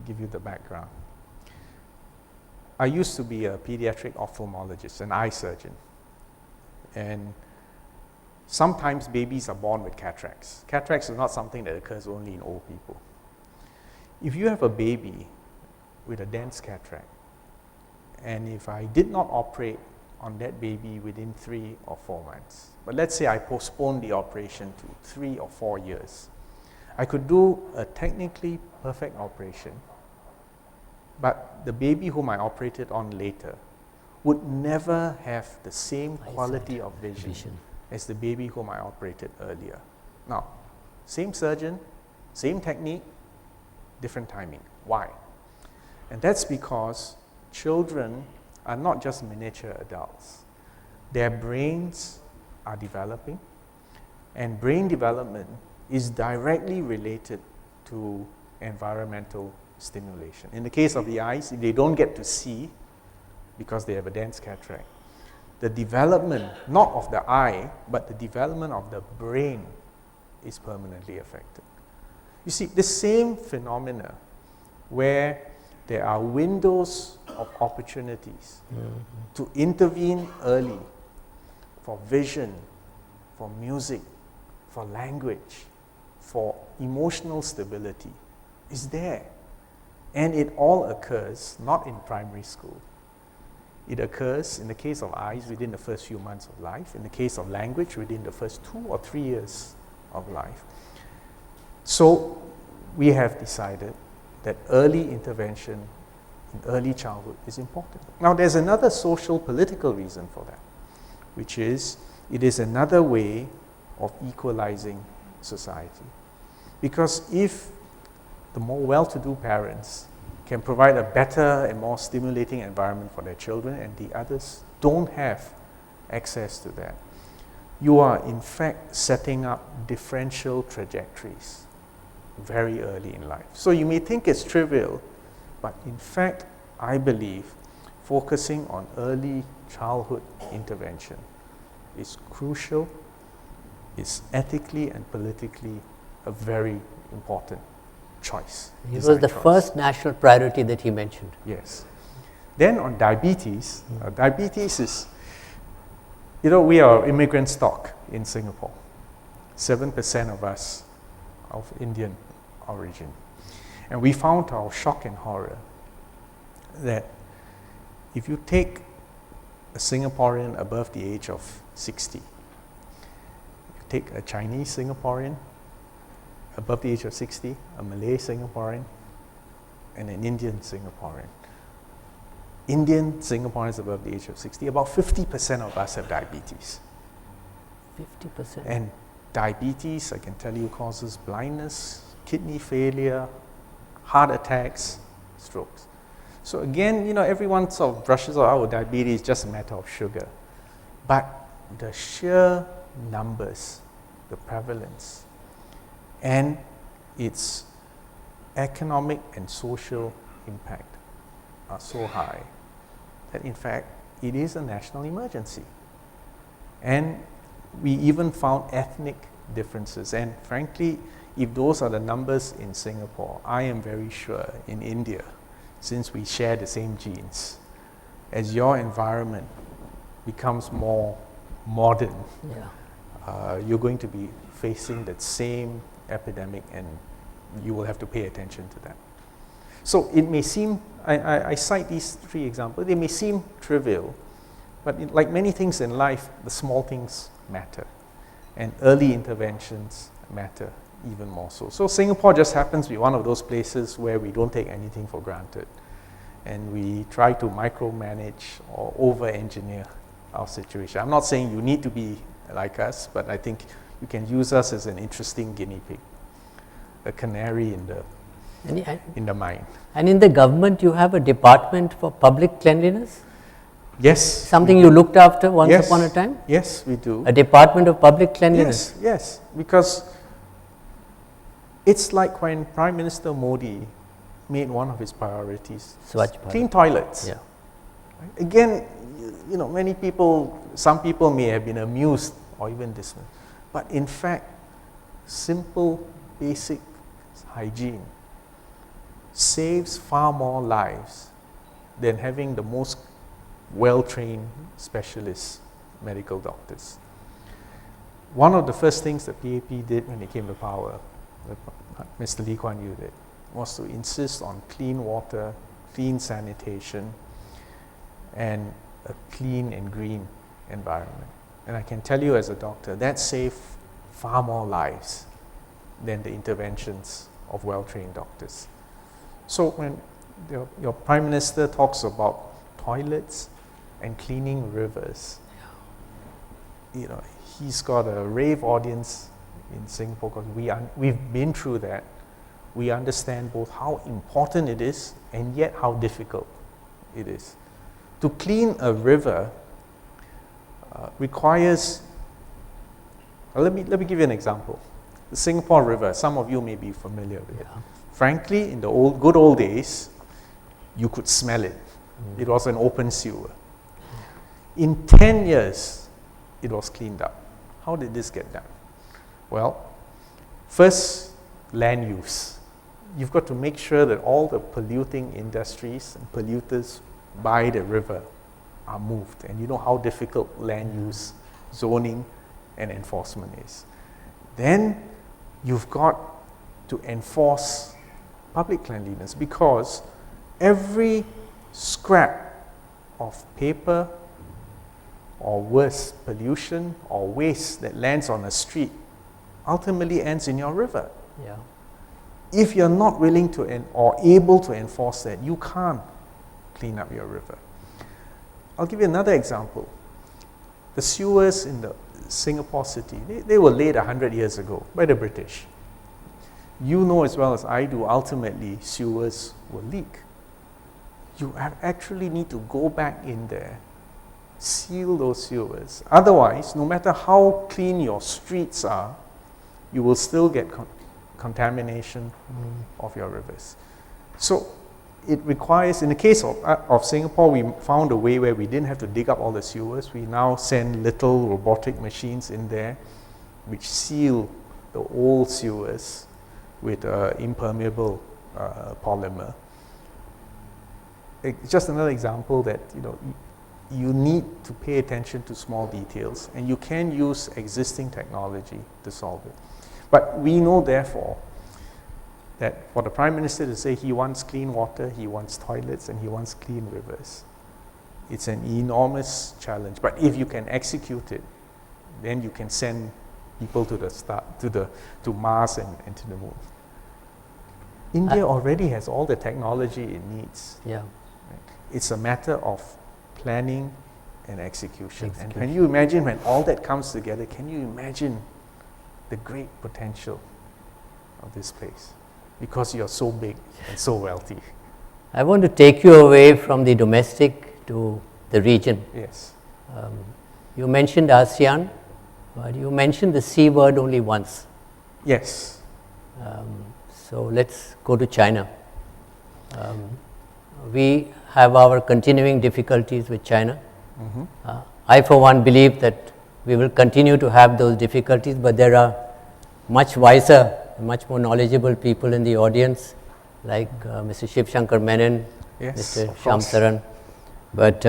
give you the background. I used to be a pediatric ophthalmologist, an eye surgeon. And sometimes babies are born with cataracts. Cataracts is not something that occurs only in old people. If you have a baby with a dense cataract, and if I did not operate on that baby within 3 or 4 months, but let's say I postponed the operation to 3 or 4 years, I could do a technically perfect operation, but the baby whom I operated on later would never have the same quality of vision as the baby whom I operated earlier. Now, same surgeon, Same technique, different timing. Why? And that's because children are not just miniature adults. Their brains are developing, and brain development is directly related to environmental stimulation. In the case of the eyes, if they don't get to see because they have a dense cataract, the development, not of the eye, but the development of the brain is permanently affected. You see, the same phenomena where there are windows of opportunities to intervene early for vision, for music, for language, for emotional stability is there. And it all occurs not in primary school. It occurs, in the case of eyes, within the first few months of life. In the case of language, within the first 2 or 3 years of life. So we have decided that early intervention in early childhood is important. Now there's another social political reason for that, which is it is another way of equalizing society. Because if the more well-to-do parents can provide a better and more stimulating environment for their children and the others don't have access to that, you are in fact setting up differential trajectories very early in life. So you may think it's trivial, but in fact, I believe focusing on early childhood intervention is crucial, is ethically and politically a very important choice. It was the first national priority that he mentioned. Yes. Then on diabetes, diabetes is, we are immigrant stock in Singapore. 7% of us of Indian origin. And we found to our shock and horror that if you take a Singaporean above the age of 60, you take a Chinese Singaporean above the age of 60, a Malay Singaporean, and an Indian Singaporean. Indian Singaporeans above the age of 60, about 50% of us have diabetes. 50%? And diabetes, I can tell you, causes blindness, kidney failure, heart attacks, strokes. So again, everyone sort of brushes off, diabetes is just a matter of sugar. But the sheer numbers, the prevalence, and its economic and social impact are so high that in fact it is a national emergency. And we even found ethnic differences. And frankly, if those are the numbers in Singapore, I am very sure in India, since we share the same genes, as your environment becomes more modern, you're going to be facing that same epidemic, and you will have to pay attention to that. So it may seem, I cite these 3 examples, they may seem trivial, but like many things in life, the small things matter, and early interventions matter even more so. So Singapore just happens to be one of those places where we don't take anything for granted, and we try to micromanage or over-engineer our situation. I'm not saying you need to be like us, but I think you can use us as an interesting guinea pig, a canary in the mine. And in the government, you have a department for public cleanliness? Yes. Something you looked after once upon a time? Yes, we do. A department of public cleanliness? Yes, because it's like when Prime Minister Modi made one of his priorities, clean toilets. Yeah. Again, many people, some people may have been amused or even dismissed, but in fact, simple, basic hygiene saves far more lives than having the most well-trained specialist medical doctors. One of the first things that PAP did when it came to power, Mr. Lee Kuan Yew did, was to insist on clean water, clean sanitation, and a clean and green environment. And I can tell you as a doctor, that saved far more lives than the interventions of well-trained doctors. So when your Prime Minister talks about toilets and cleaning rivers, he's got a rave audience in Singapore because we've been through that we understand both how important it is and yet how difficult it is. To clean a river requires, let me give you an example. The Singapore River, some of you may be familiar with it. Frankly, in the good old days, you could smell it. It was an open sewer. In 10 years, it was cleaned up. How did this get done? Well, first, land use. You've got to make sure that all the polluting industries and polluters by the river are moved. And you know how difficult land use, zoning, and enforcement is. Then you've got to enforce public cleanliness, because every scrap of paper or worse, pollution or waste that lands on a street ultimately ends in your river. Yeah. If you're not willing to or able to enforce that, you can't clean up your river. I'll give you another example. The sewers in the Singapore city, they were laid 100 years ago by the British. You know as well as I do, ultimately sewers will leak. You actually need to go back in there, seal those sewers. Otherwise, no matter how clean your streets are, you will still get contamination of your rivers. So it requires, in the case of Singapore, we found a way where we didn't have to dig up all the sewers. We now send little robotic machines in there which seal the old sewers with impermeable polymer. It's just another example that you need to pay attention to small details, and you can use existing technology to solve it. But we know, therefore, that for the Prime Minister to say he wants clean water, he wants toilets, and he wants clean rivers, it's an enormous challenge. But if you can execute it, then you can send people to Mars and to the moon. India already has all the technology it needs. Yeah. Right? It's a matter of planning and execution. And can you imagine when all that comes together, can you imagine the great potential of this place? Because you're so big and so wealthy. I want to take you away from the domestic to the region. Yes. You mentioned ASEAN, but you mentioned the C word only once. Yes. So let's go to China. We have our continuing difficulties with China. I, for one, believe that we will continue to have those difficulties, but there are much wiser, much more knowledgeable people in the audience, like Mr. Shiv Shankar Menon, Yes, Mr. Shamsaran. But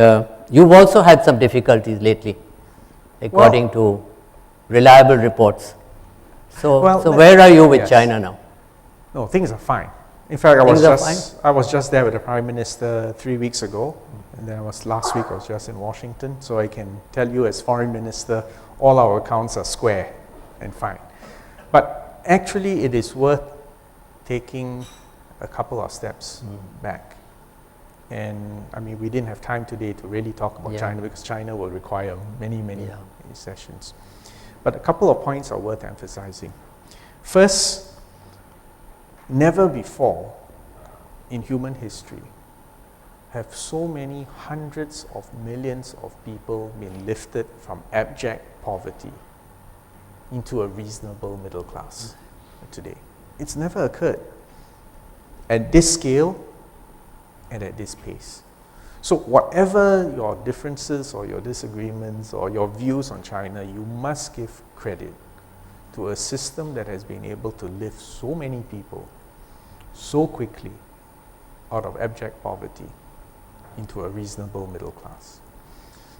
you've also had some difficulties lately, according to reliable reports. So, where are you with China now? No, things are fine. In fact, I was just there with the Prime Minister 3 weeks ago, and then last week I was just in Washington, so I can tell you as Foreign Minister, all our accounts are square and fine. But actually it is worth taking a couple of steps back. And I mean, we didn't have time today to really talk about China, because China will require many sessions. But a couple of points are worth emphasizing. First, never before in human history have so many hundreds of millions of people been lifted from abject poverty into a reasonable middle class today. It's never occurred at this scale and at this pace. So whatever your differences or your disagreements or your views on China, you must give credit to a system that has been able to lift so many people so quickly out of abject poverty into a reasonable middle class.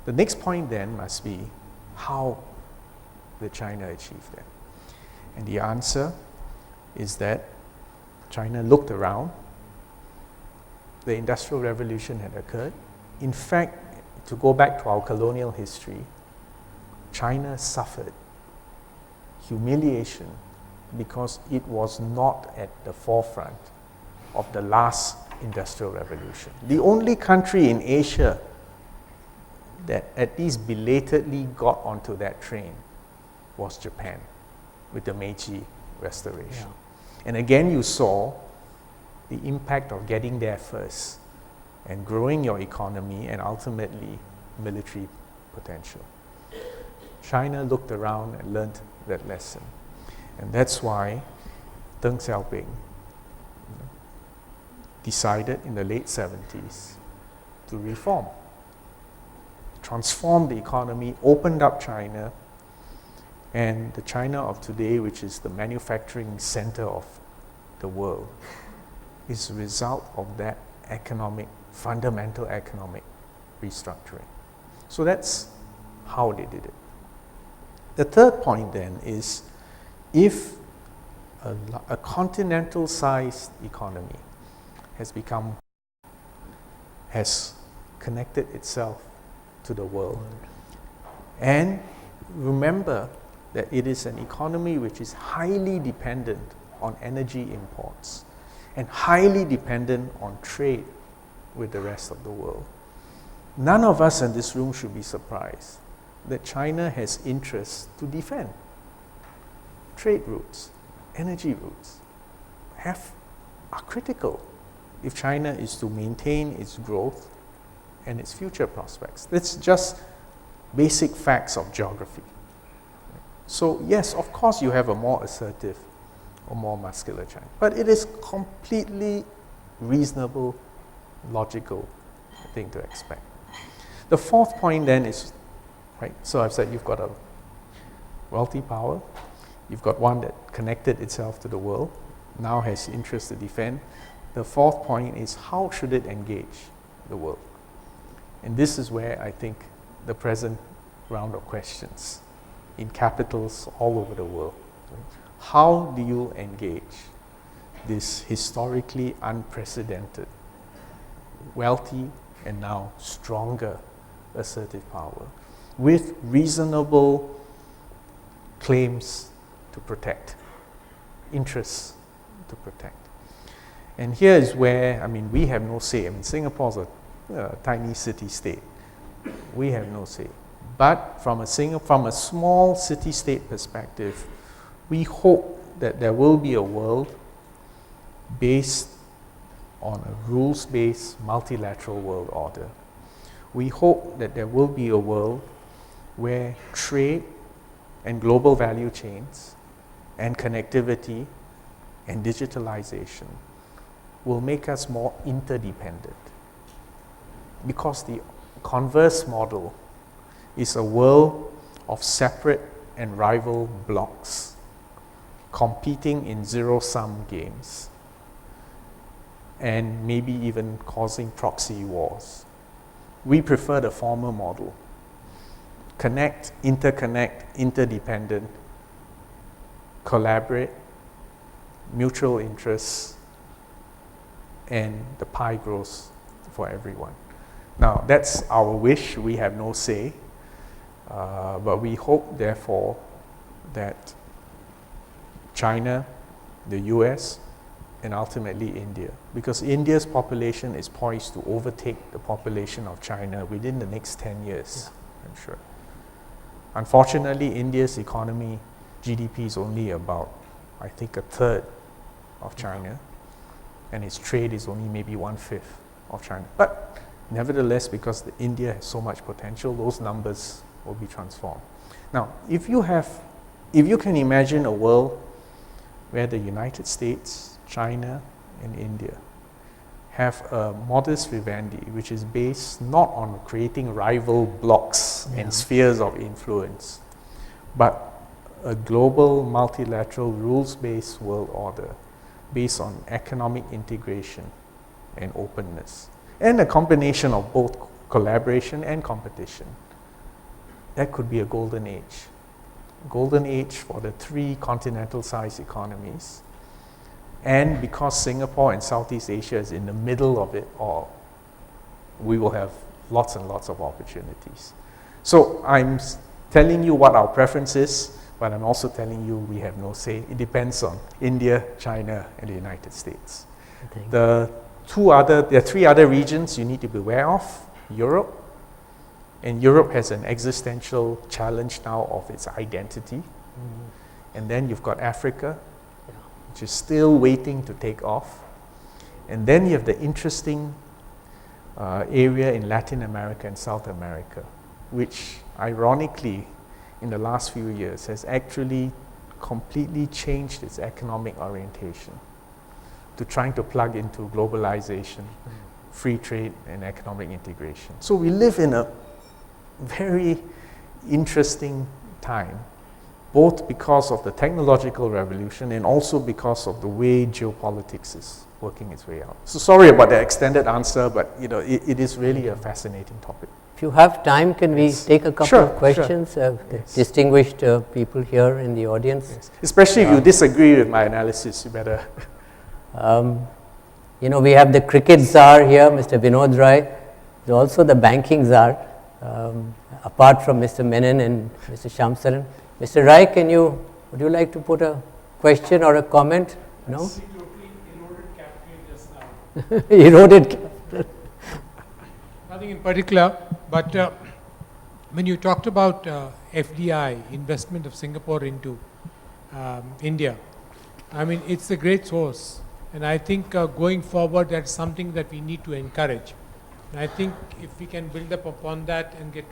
The next point then must be, how did China achieve that? And the answer is that China looked around. The Industrial Revolution had occurred. In fact, to go back to our colonial history, China suffered humiliation because it was not at the forefront of the last Industrial Revolution. The only country in Asia that at least belatedly got onto that train was Japan with the Meiji Restoration. And again, you saw the impact of getting there first and growing your economy and ultimately military potential. China looked around and learned that lesson. And that's why Deng Xiaoping decided in the late 70s to reform, transform the economy, opened up China, and the China of today, which is the manufacturing center of the world, is a result of that fundamental economic restructuring. So that's how they did it. The third point then is, if a continental-sized economy has connected itself to the world, and remember that it is an economy which is highly dependent on energy imports and highly dependent on trade with the rest of the world. None of us in this room should be surprised that China has interests to defend. Trade routes, energy routes are critical if China is to maintain its growth and its future prospects. That's just basic facts of geography. So yes, of course you have a more assertive or more muscular China, but it is completely reasonable, logical thing to expect. The fourth point then is, right, so I've said you've got a wealthy power, you've got one that connected itself to the world, now has interest to defend. The fourth point is, how should it engage the world? And this is where I think the present round of questions in capitals all over the world. How do you engage this historically unprecedented, wealthy, and now stronger assertive power with reasonable claims to protect, interests to protect? And here is where, we have no say. Singapore's a tiny city-state. We have no say. But from a small city-state perspective, we hope that there will be a world based on a rules-based multilateral world order. We hope that there will be a world where trade and global value chains and connectivity and digitalization will make us more interdependent. Because the converse model is a world of separate and rival blocks competing in zero-sum games and maybe even causing proxy wars. We prefer the former model. Connect, interconnect, interdependent, collaborate, mutual interests, and the pie grows for everyone. Now, that's our wish. We have no say. But we hope, therefore, that China, the US, and ultimately India, because India's population is poised to overtake the population of China within the next 10 years, I'm sure. Unfortunately, India's economy, GDP is only about, I think, a third of China, and its trade is only maybe 1/5 of China. But nevertheless, because India has so much potential, those numbers will be transformed. Now, if you can imagine a world where the United States, China, and India have a modus vivendi which is based not on creating rival blocks and spheres of influence, but a global multilateral rules-based world order based on economic integration and openness, and a combination of both collaboration and competition, that could be a golden age. Golden age for the three continental-sized economies. And because Singapore and Southeast Asia is in the middle of it all, we will have lots and lots of opportunities. So I'm telling you what our preference is, but I'm also telling you we have no say. It depends on India, China, and the United States. There are three other regions you need to be aware of. Europe, and Europe has an existential challenge now of its identity. And then you've got Africa, which is still waiting to take off. And then you have the interesting area in Latin America and South America, which ironically, in the last few years, has actually completely changed its economic orientation to trying to plug into globalization, free trade, and economic integration. So we live in a very interesting time, both because of the technological revolution and also because of the way geopolitics is working its way out. So sorry about the extended answer, but it is really a fascinating topic. If you have time, can we take a couple of questions? Sure. The distinguished people here in the audience. Yes. Especially if you disagree with my analysis, you better. We have the cricket czar here, Mr. Vinod Rai. There's also the banking czar, apart from Mr. Menon and Mr. Shamsaran. Mr. Rai, would you like to put a question or a comment? No? He totally eroded capital just now. Eroded capital. Nothing in particular, but when you talked about FDI, investment of Singapore into India, I mean, it's a great source. And I think going forward, that's something that we need to encourage. And I think if we can build up upon that and get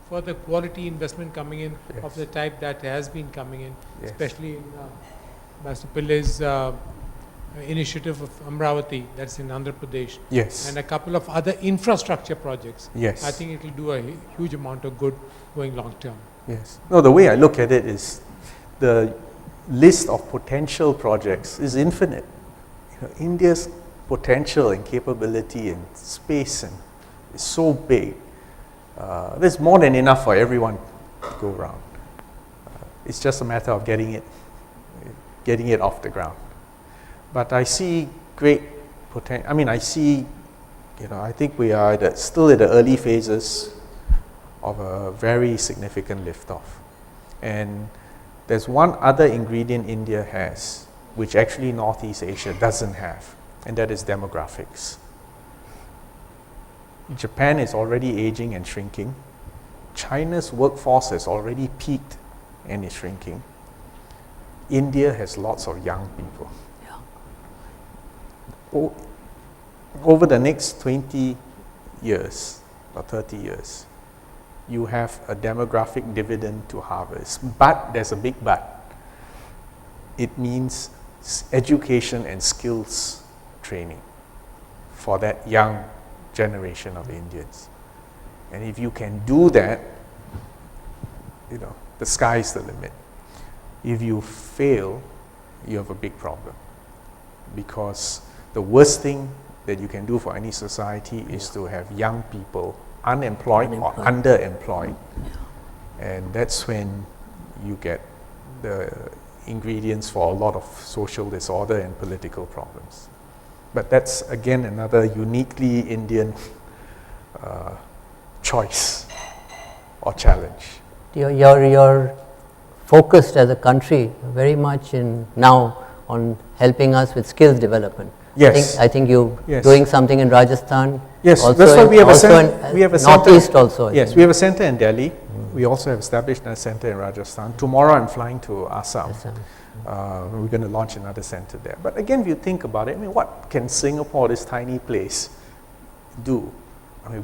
further quality investment coming in of the type that has been coming in, especially in Master Pillai's initiative of Amravati, that's in Andhra Pradesh, and a couple of other infrastructure projects. I think it will do a huge amount of good going long term. No, the way I look at it is the list of potential projects is infinite. India's potential and capability in space is so big. There's more than enough for everyone to go around. It's just a matter of getting it off the ground. But I see great potential. I mean, I think we are still at the early phases of a very significant liftoff. And there's one other ingredient India has, which actually Northeast Asia doesn't have, and that is demographics. Japan is already aging and shrinking. China's workforce has already peaked and is shrinking. India has lots of young people. Over the next 20 years or 30 years, you have a demographic dividend to harvest. But there's a big but. It means education and skills training for that young generation of Indians. And if you can do that, the sky's the limit. If you fail, you have a big problem. Because the worst thing that you can do for any society is to have young people unemployed or underemployed. And that's when you get the ingredients for a lot of social disorder and political problems. But that's, again, another uniquely Indian choice or challenge. You're focused as a country very much now on helping us with skills development. I think you're doing something in Rajasthan. Yes, also that's why we have a center. Northeast also. Yes, we have a center in Delhi. We also have established a center in Rajasthan. Tomorrow I'm flying to Assam. We're going to launch another center there. But again, if you think about it, I mean, what can Singapore, this tiny place, do? I mean,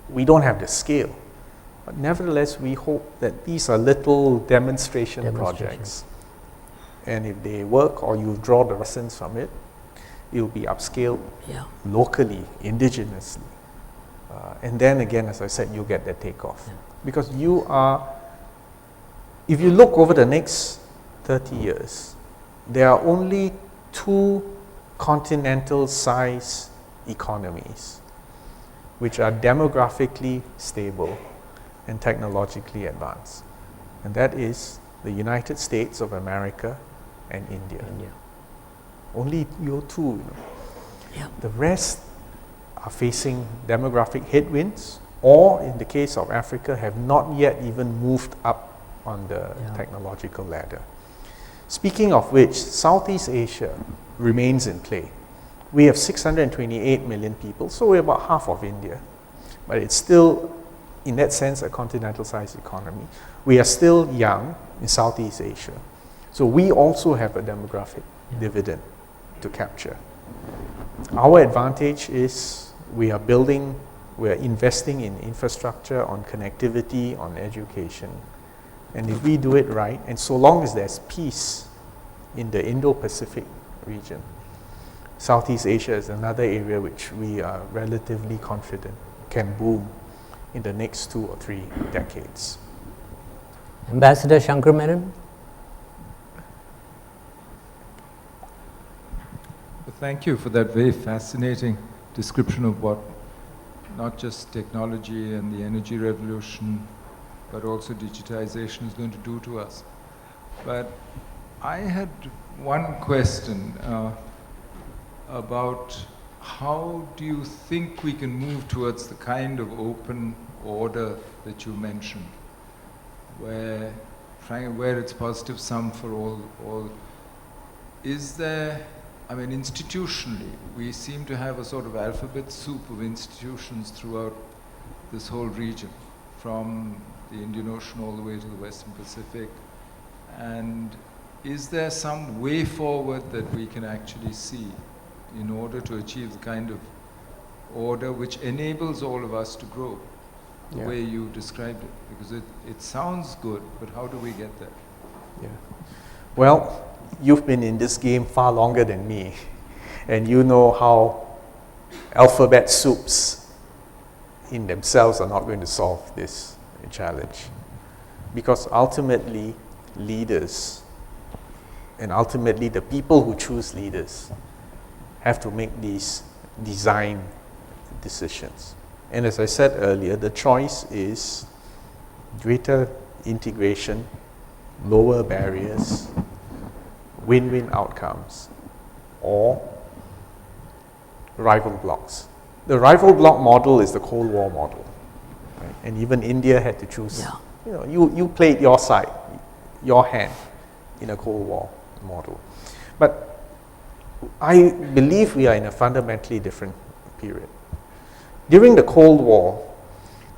we don't have the scale. But nevertheless, we hope that these are little demonstration projects. And if they work or you draw the lessons from it, it will be upscaled locally, indigenously. And then again, as I said, you get that takeoff. Because if you look over the next 30 years, there are only 2 continental-sized economies which are demographically stable and technologically advanced. And that is the United States of America and India. Only your 2. The rest are facing demographic headwinds, or in the case of Africa, have not yet even moved up on the technological ladder. Speaking of which, Southeast Asia remains in play. We have 628 million people, so we're about half of India. But it's still, in that sense, a continental-sized economy. We are still young in Southeast Asia. So we also have a demographic dividend to capture. Our advantage is we are investing in infrastructure, on connectivity, on education. And if we do it right, and so long as there's peace in the Indo-Pacific region, Southeast Asia is another area which we are relatively confident can boom in the next 2 or 3 decades. Ambassador Shankar Menon. Thank you for that very fascinating description of what not just technology and the energy revolution, but also digitization is going to do to us. But I had one question about how do you think we can move towards the kind of open order that you mentioned, where it's positive sum for all. Is there, I mean, institutionally, we seem to have a sort of alphabet soup of institutions throughout this whole region, from the Indian Ocean all the way to the Western Pacific. And is there some way forward that we can actually see in order to achieve the kind of order which enables all of us to grow, the way you described it? Because it sounds good, but how do we get there? Yeah. Well, you've been in this game far longer than me, and you know how alphabet soups in themselves are not going to solve this challenge. Because ultimately, leaders, and ultimately the people who choose leaders, have to make these design decisions. And as I said earlier, the choice is greater integration, lower barriers, win-win outcomes, or rival blocks. The rival block model is the Cold War model, right? And even India had to choose. Yeah. You know, you played your side, your hand in a Cold War model. But I believe we are in a fundamentally different period. During the Cold War,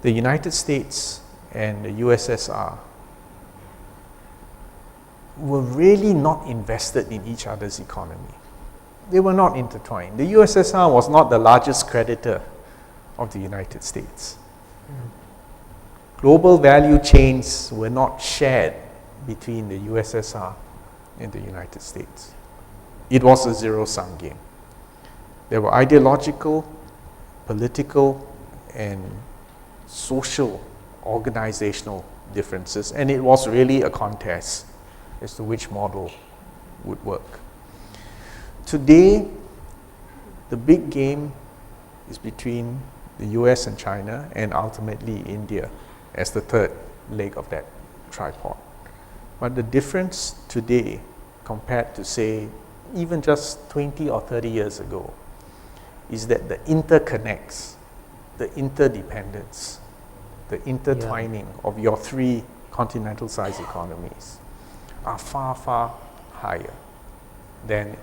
the United States and the USSR were really not invested in each other's economy. They were not intertwined. The USSR was not the largest creditor of the United States. Global value chains were not shared between the USSR and the United States. It was a zero-sum game. There were ideological, political, and social, organizational differences, and it was really a contest as to which model would work. Today, the big game is between the US and China, and ultimately India as the third leg of that tripod. But the difference today compared to, say, even just 20 or 30 years ago is that the interconnects, the interdependence, the intertwining of your 3 continental-sized economies are far, far higher than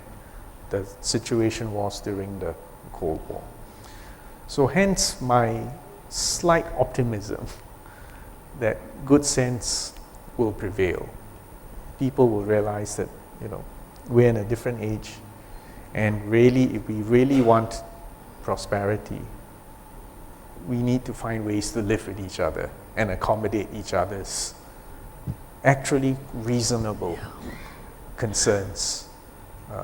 the situation was during the Cold War. So hence my slight optimism that good sense will prevail. People will realize that, you know, we're in a different age, and really, if we really want prosperity, we need to find ways to live with each other and accommodate each other's actually reasonable concerns.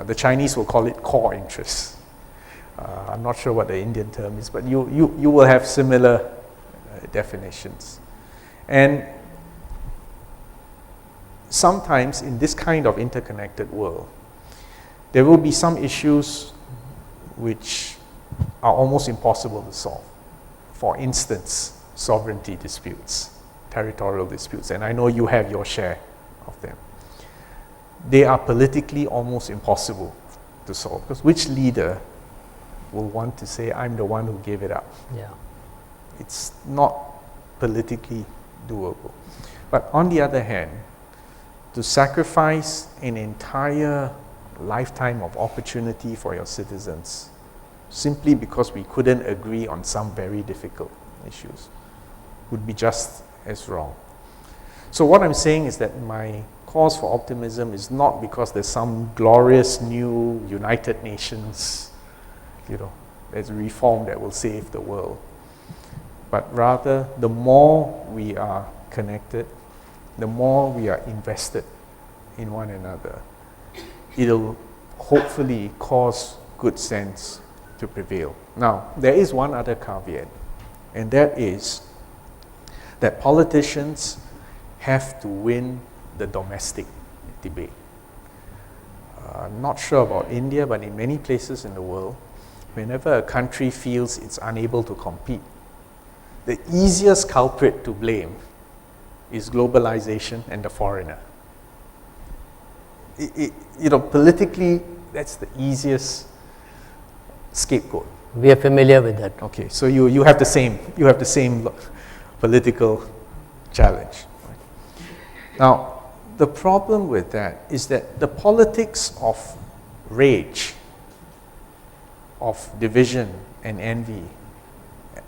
The Chinese will call it core interests. I'm not sure what the Indian term is, but you will have similar definitions. And sometimes in this kind of interconnected world, there will be some issues which are almost impossible to solve. For instance, sovereignty disputes, territorial disputes, and I know you have your share of them. They are politically almost impossible to solve, because which leader will want to say, I'm the one who gave it up? Yeah. It's not politically doable. But on the other hand, to sacrifice an entire lifetime of opportunity for your citizens simply because we couldn't agree on some very difficult issues would be just as wrong. So what I'm saying is that my cause for optimism is not because there's some glorious new United Nations, there's a reform that will save the world. But rather, the more we are connected, the more we are invested in one another, it'll hopefully cause good sense to prevail. Now, there is one other caveat, and that is that politicians have to win the domestic debate. I'm not sure about India, but in many places in the world, whenever a country feels it's unable to compete, the easiest culprit to blame is globalization and the foreigner. Politically, that's the easiest scapegoat. We are familiar with that. Okay, so you have the same political challenge. Now, the problem with that is that the politics of rage, of division and envy,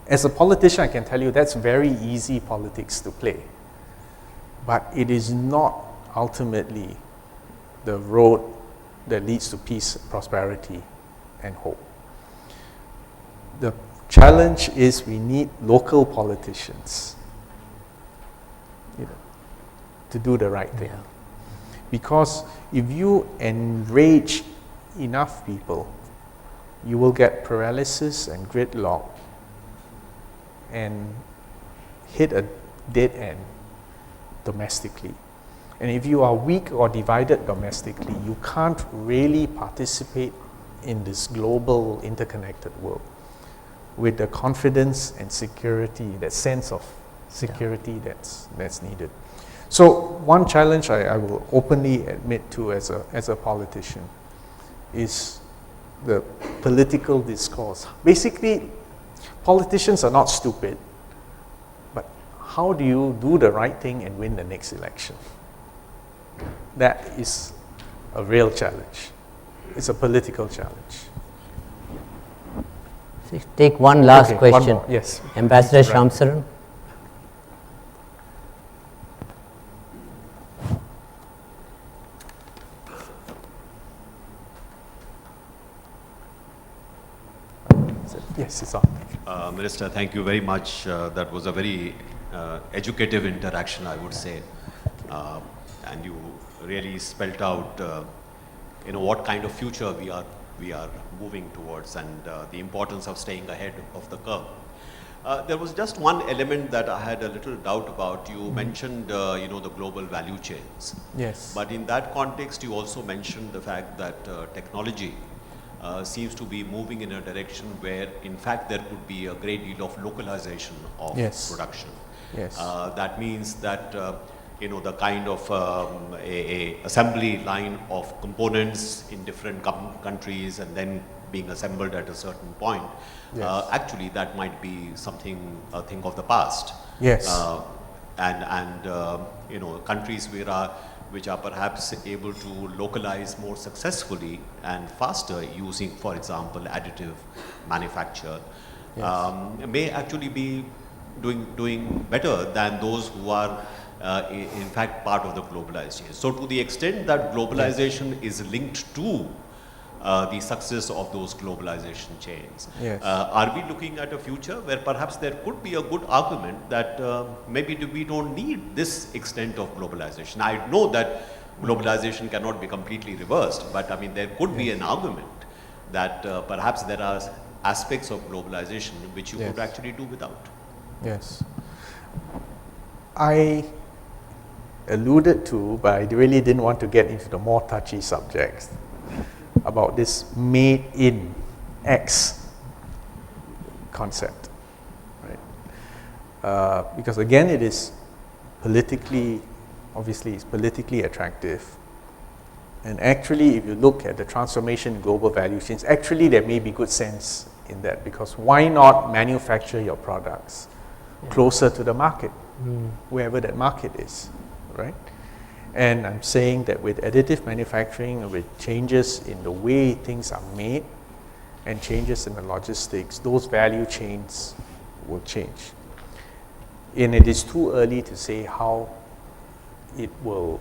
as a politician, I can tell you that's very easy politics to play. But it is not ultimately the road that leads to peace, prosperity, and hope. The challenge is we need local politicians to do the right thing. Yeah. Because if you enrage enough people, you will get paralysis and gridlock and hit a dead end domestically. And if you are weak or divided domestically, you can't really participate in this global interconnected world with the confidence and security, that sense of security that's needed. So one challenge I will openly admit to as a politician is the political discourse. Basically, politicians are not stupid, but how do you do the right thing and win the next election? That is a real challenge. It's a political challenge. Take one last Okay, question. one more. Yes. Ambassador Right. Shamsaran. Yes, it's on. Minister, thank you very much. That was a very educative interaction, I would say. And you really spelled out, what kind of future we are moving towards, and the importance of staying ahead of the curve. There was just one element that I had a little doubt about. You mentioned, the global value chains. Yes. But in that context, you also mentioned the fact that technology seems to be moving in a direction where, in fact, there could be a great deal of localization of production. Yes. That means that, the kind of a assembly line of components in different countries and then being assembled at a certain point, actually that might be a thing of the past. Yes. Countries which are perhaps able to localize more successfully and faster using, for example, additive manufacture, may actually be doing better than those who are in fact part of the globalization. So to the extent that globalization is linked to the success of those globalization chains, are we looking at a future where perhaps there could be a good argument that maybe we don't need this extent of globalization? I know that globalization cannot be completely reversed, but I mean there could be an argument that perhaps there are aspects of globalization which you could actually do without. Yes. I alluded to, but I really didn't want to get into the more touchy subjects about this made in X concept, right? Because again, it is obviously it's politically attractive. And actually, if you look at the transformation in global value chains, actually there may be good sense in that, because why not manufacture your products closer to the market, wherever that market is, right? And I'm saying that with additive manufacturing, with changes in the way things are made and changes in the logistics, those value chains will change. And it is too early to say how it will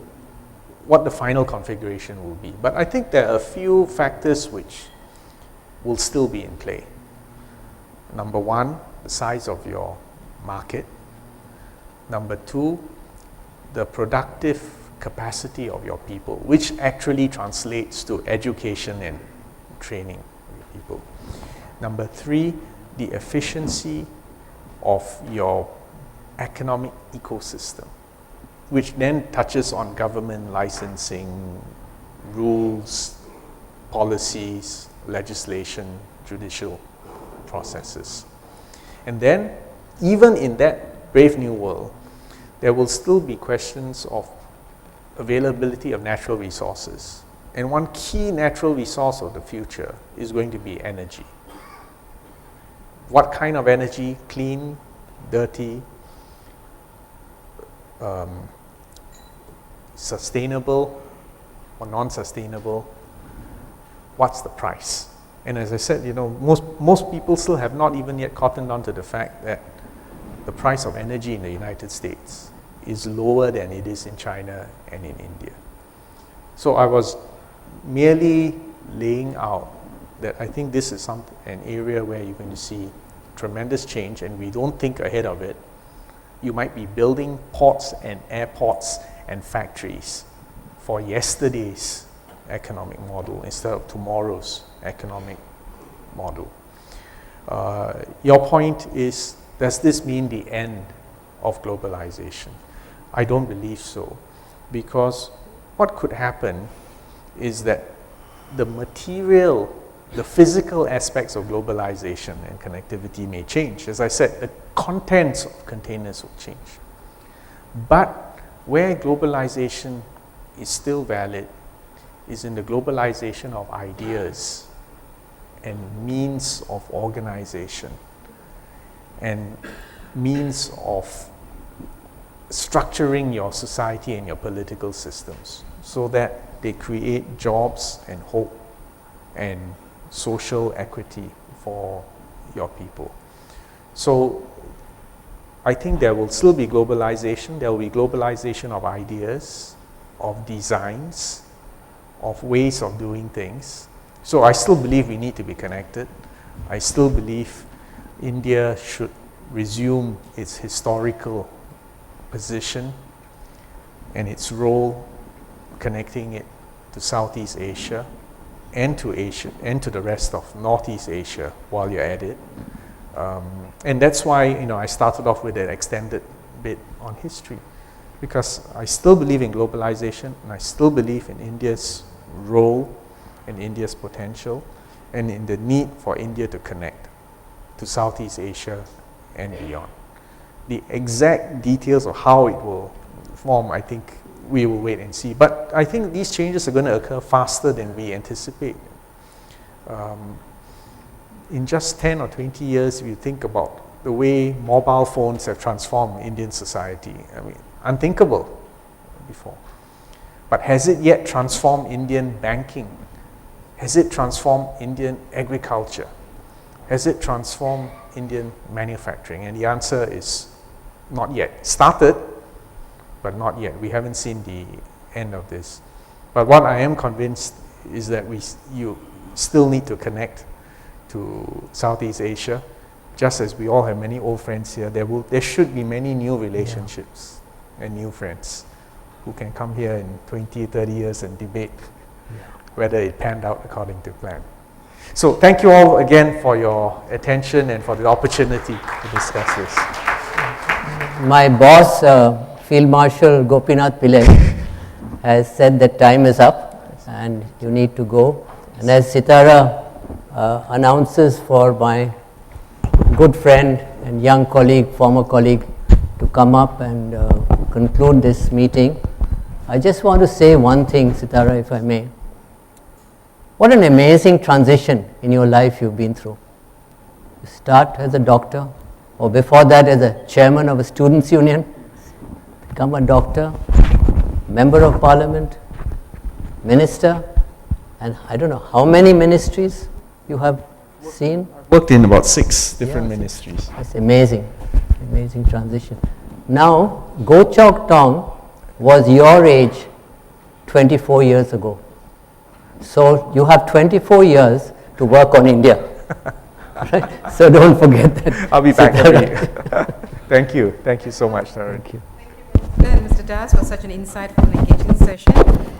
what the final configuration will be. But I think there are a few factors which will still be in play. Number one, the size of your market. Number two, the productive capacity of your people, which actually translates to education and training of people. Number three, the efficiency of your economic ecosystem, which then touches on government licensing, rules, policies, legislation, judicial processes. And then, even in that brave new world, there will still be questions of availability of natural resources. And one key natural resource of the future is going to be energy. What kind of energy? Clean, dirty, sustainable or non-sustainable? What's the price? And as I said, most people still have not even yet cottoned on to the fact that the price of energy in the United States is lower than it is in China and in India. So I was merely laying out that I think this is an area where you're going to see tremendous change, and we don't think ahead of it. You might be building ports and airports and factories for yesterday's economic model instead of tomorrow's economic model. Your point is, does this mean the end of globalization? I don't believe so, because what could happen is that the material, the physical aspects of globalization and connectivity may change. As I said, the contents of containers will change. But where globalization is still valid is in the globalization of ideas and means of organization and means of structuring your society and your political systems so that they create jobs and hope and social equity for your people. So I think there will still be globalization. There will be globalization of ideas, of designs, of ways of doing things. So I still believe we need to be connected. I still believe India should resume its historical position and its role connecting it to Southeast Asia and to Asia and to the rest of Northeast Asia while you're at it. And that's why I started off with an extended bit on history, because I still believe in globalization and I still believe in India's role and India's potential and in the need for India to connect to Southeast Asia and beyond. The exact details of how it will form, I think we will wait and see. But I think these changes are going to occur faster than we anticipate. In just 10 or 20 years, if you think about the way mobile phones have transformed Indian society, I mean, unthinkable before. But has it yet transformed Indian banking? Has it transformed Indian agriculture? Has it transformed Indian manufacturing? And the answer is not yet. Started, but not yet. We haven't seen the end of this. But what I am convinced is that you still need to connect to Southeast Asia. Just as we all have many old friends here, there should be many new relationships and new friends who can come here in 20, 30 years and debate whether it panned out according to plan. So thank you all again for your attention and for the opportunity to discuss this. My boss, Field Marshal Gopinath Pillai, has said that time is up and you need to go. And as Sitara announces for my good friend and young colleague, former colleague, to come up and conclude this meeting, I just want to say one thing, Sitara, if I may. What an amazing transition in your life you've been through. You start as a doctor, or before that as a chairman of a students' union, become a doctor, member of parliament, minister, and I don't know how many ministries you have seen. Worked in about 6 different ministries. That's amazing, amazing transition. Now, Goh Chok Tong was your age 24 years ago. So you have 24 years to work on India. Right? So don't forget that. I'll be back every year. Thank you. Thank you so much, Tarun. Thank you. And Mr. Das for such an insightful and engaging session.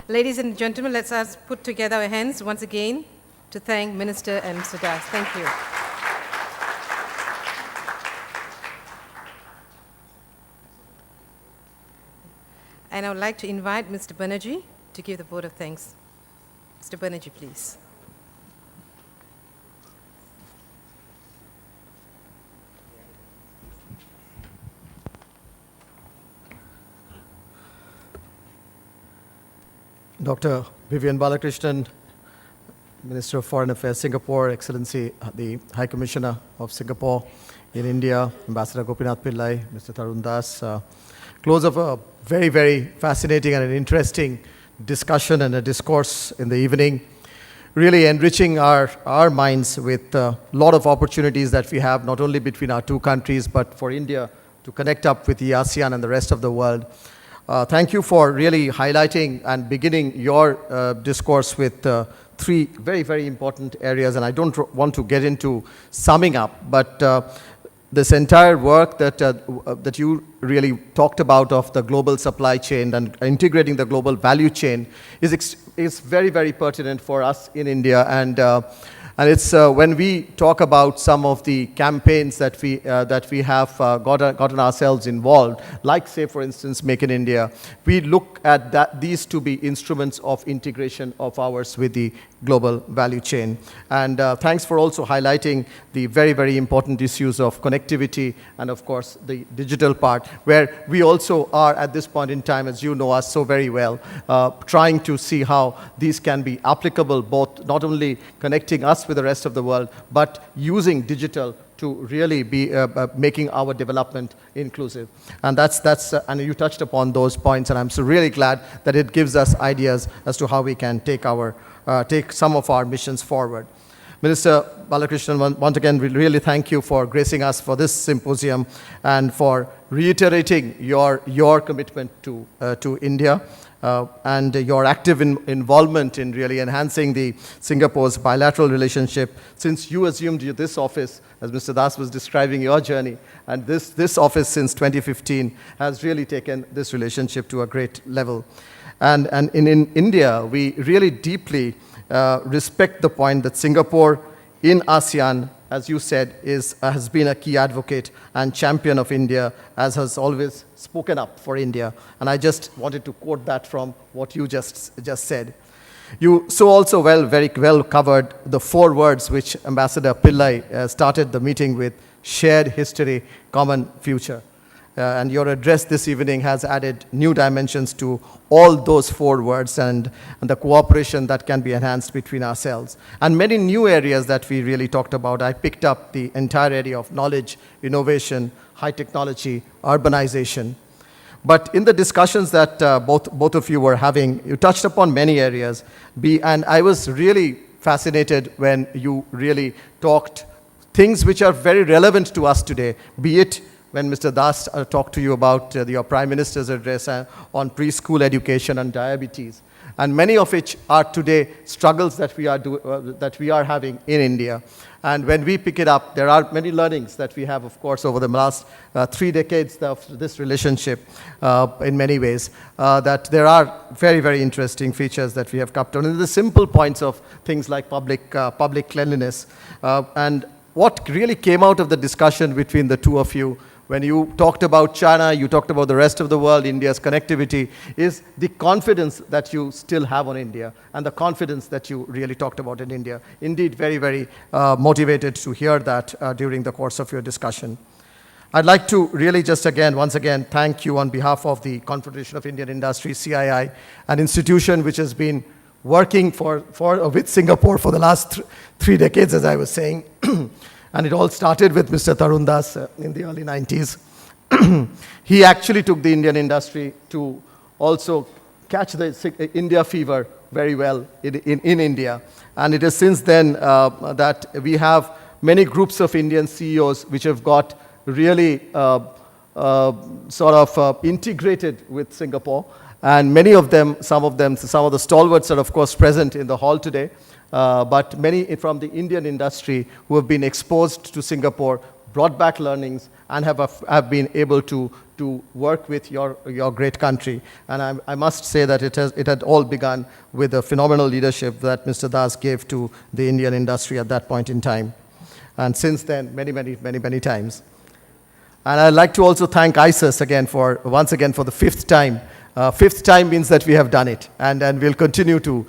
Ladies and gentlemen, let's us put together our hands once again to thank Minister and Mr. Das. Thank you. And I would like to invite Mr. Banerjee to give the vote of thanks. Mr. Banerjee, please. Dr. Vivian Balakrishnan, Minister of Foreign Affairs, Singapore, Excellency, the High Commissioner of Singapore in India, Ambassador Gopinath Pillai, Mr. Tarun Das, close of a very, very fascinating and an interesting discussion and a discourse in the evening, really enriching our minds with a lot of opportunities that we have, not only between our two countries, but for India to connect up with the ASEAN and the rest of the world. Thank you for really highlighting and beginning your discourse with three very, very important areas, and I don't want to get into summing up, but this entire work that you really talked about of the global supply chain and integrating the global value chain is very, very pertinent for us in India. And it's when we talk about some of the campaigns that we have gotten ourselves involved, like say for instance Make in India, we look at these to be instruments of integration of ours with the global value chain. And thanks for also highlighting the very, very important issues of connectivity and of course the digital part, where we also are at this point in time, as you know us so very well, trying to see how these can be applicable, both not only connecting us with the rest of the world, but using digital to really be making our development inclusive. And and you touched upon those points, and I'm so really glad that it gives us ideas as to how we can take some of our missions forward. Minister Balakrishnan, once again, we really thank you for gracing us for this symposium and for reiterating your commitment to India. And your active involvement in really enhancing the Singapore's bilateral relationship since you assumed this office, as Mr. Das was describing your journey, and this office since 2015 has really taken this relationship to a great level. And in India, we really deeply respect the point that Singapore in ASEAN, as you said, has been a key advocate and champion of India, as has always spoken up for India. And I just wanted to quote that from what you just said. You so also very well covered the 4 words which Ambassador Pillai started the meeting with: shared history, common future. And your address this evening has added new dimensions to all those 4 words and the cooperation that can be enhanced between ourselves. And many new areas that we really talked about. I picked up the entire area of knowledge, innovation, high technology, urbanization. But in the discussions that both of you were having, you touched upon many areas. And I was really fascinated when you really talked things which are very relevant to us today, be it when Mr. Das talked to you about your Prime Minister's address on preschool education and diabetes, and many of which are today struggles that we are having in India. And when we pick it up, there are many learnings that we have, of course, over the last 3 decades of this relationship in many ways, that there are very, very interesting features that we have kept on. And the simple points of things like public cleanliness. And what really came out of the discussion between the two of you, when you talked about China, you talked about the rest of the world, India's connectivity, is the confidence that you still have on India and the confidence that you really talked about in India. Indeed, very, very motivated to hear that during the course of your discussion. I'd like to really just once again, thank you on behalf of the Confederation of Indian Industry, CII, an institution which has been working with Singapore for the last 3 decades, as I was saying. And it all started with Mr. Tarun Das in the early 90s. He actually took the Indian industry to also catch the India fever very well in India. And it is since then that we have many groups of Indian CEOs which have got really integrated with Singapore. And many of them, some of the stalwarts are of course present in the hall today, but many from the Indian industry who have been exposed to Singapore, brought back learnings, and have been able to work with your great country. And I must say that it had all begun with the phenomenal leadership that Mr. Das gave to the Indian industry at that point in time. And since then, many times. And I'd like to also thank ISIS once again for the fifth time. Fifth time means that we have done it, and we'll continue to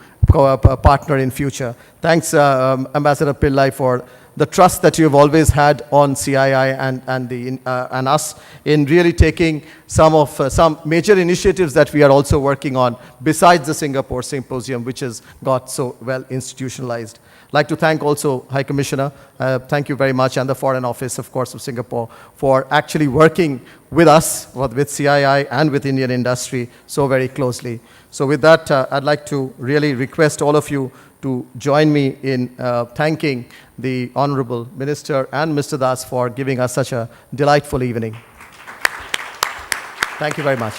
partner in future. Thanks, Ambassador Pillai, for the trust that you've always had on CII and us in really taking some major initiatives that we are also working on besides the Singapore Symposium, which has got so well institutionalized. I'd like to thank also High Commissioner, thank you very much, and the Foreign Office, of course, of Singapore for actually working with us, with CII and with Indian industry so very closely. So with that, I'd like to really request all of you to join me in thanking the Honorable Minister and Mr. Das for giving us such a delightful evening. Thank you very much.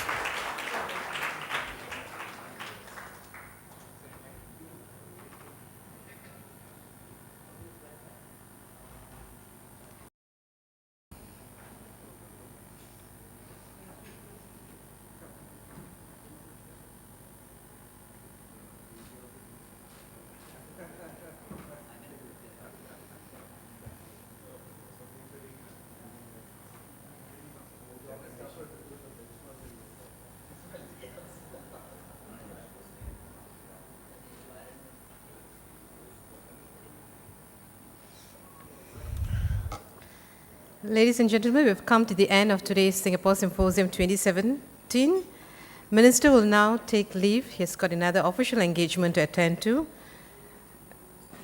Ladies and gentlemen, we've come to the end of today's Singapore Symposium 2017. Minister will now take leave. He's got another official engagement to attend to.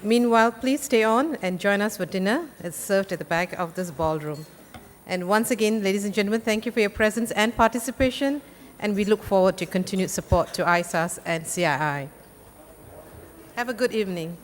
Meanwhile, please stay on and join us for dinner. It's served at the back of this ballroom. And once again, ladies and gentlemen, thank you for your presence and participation, and we look forward to continued support to ISAS and CII. Have a good evening.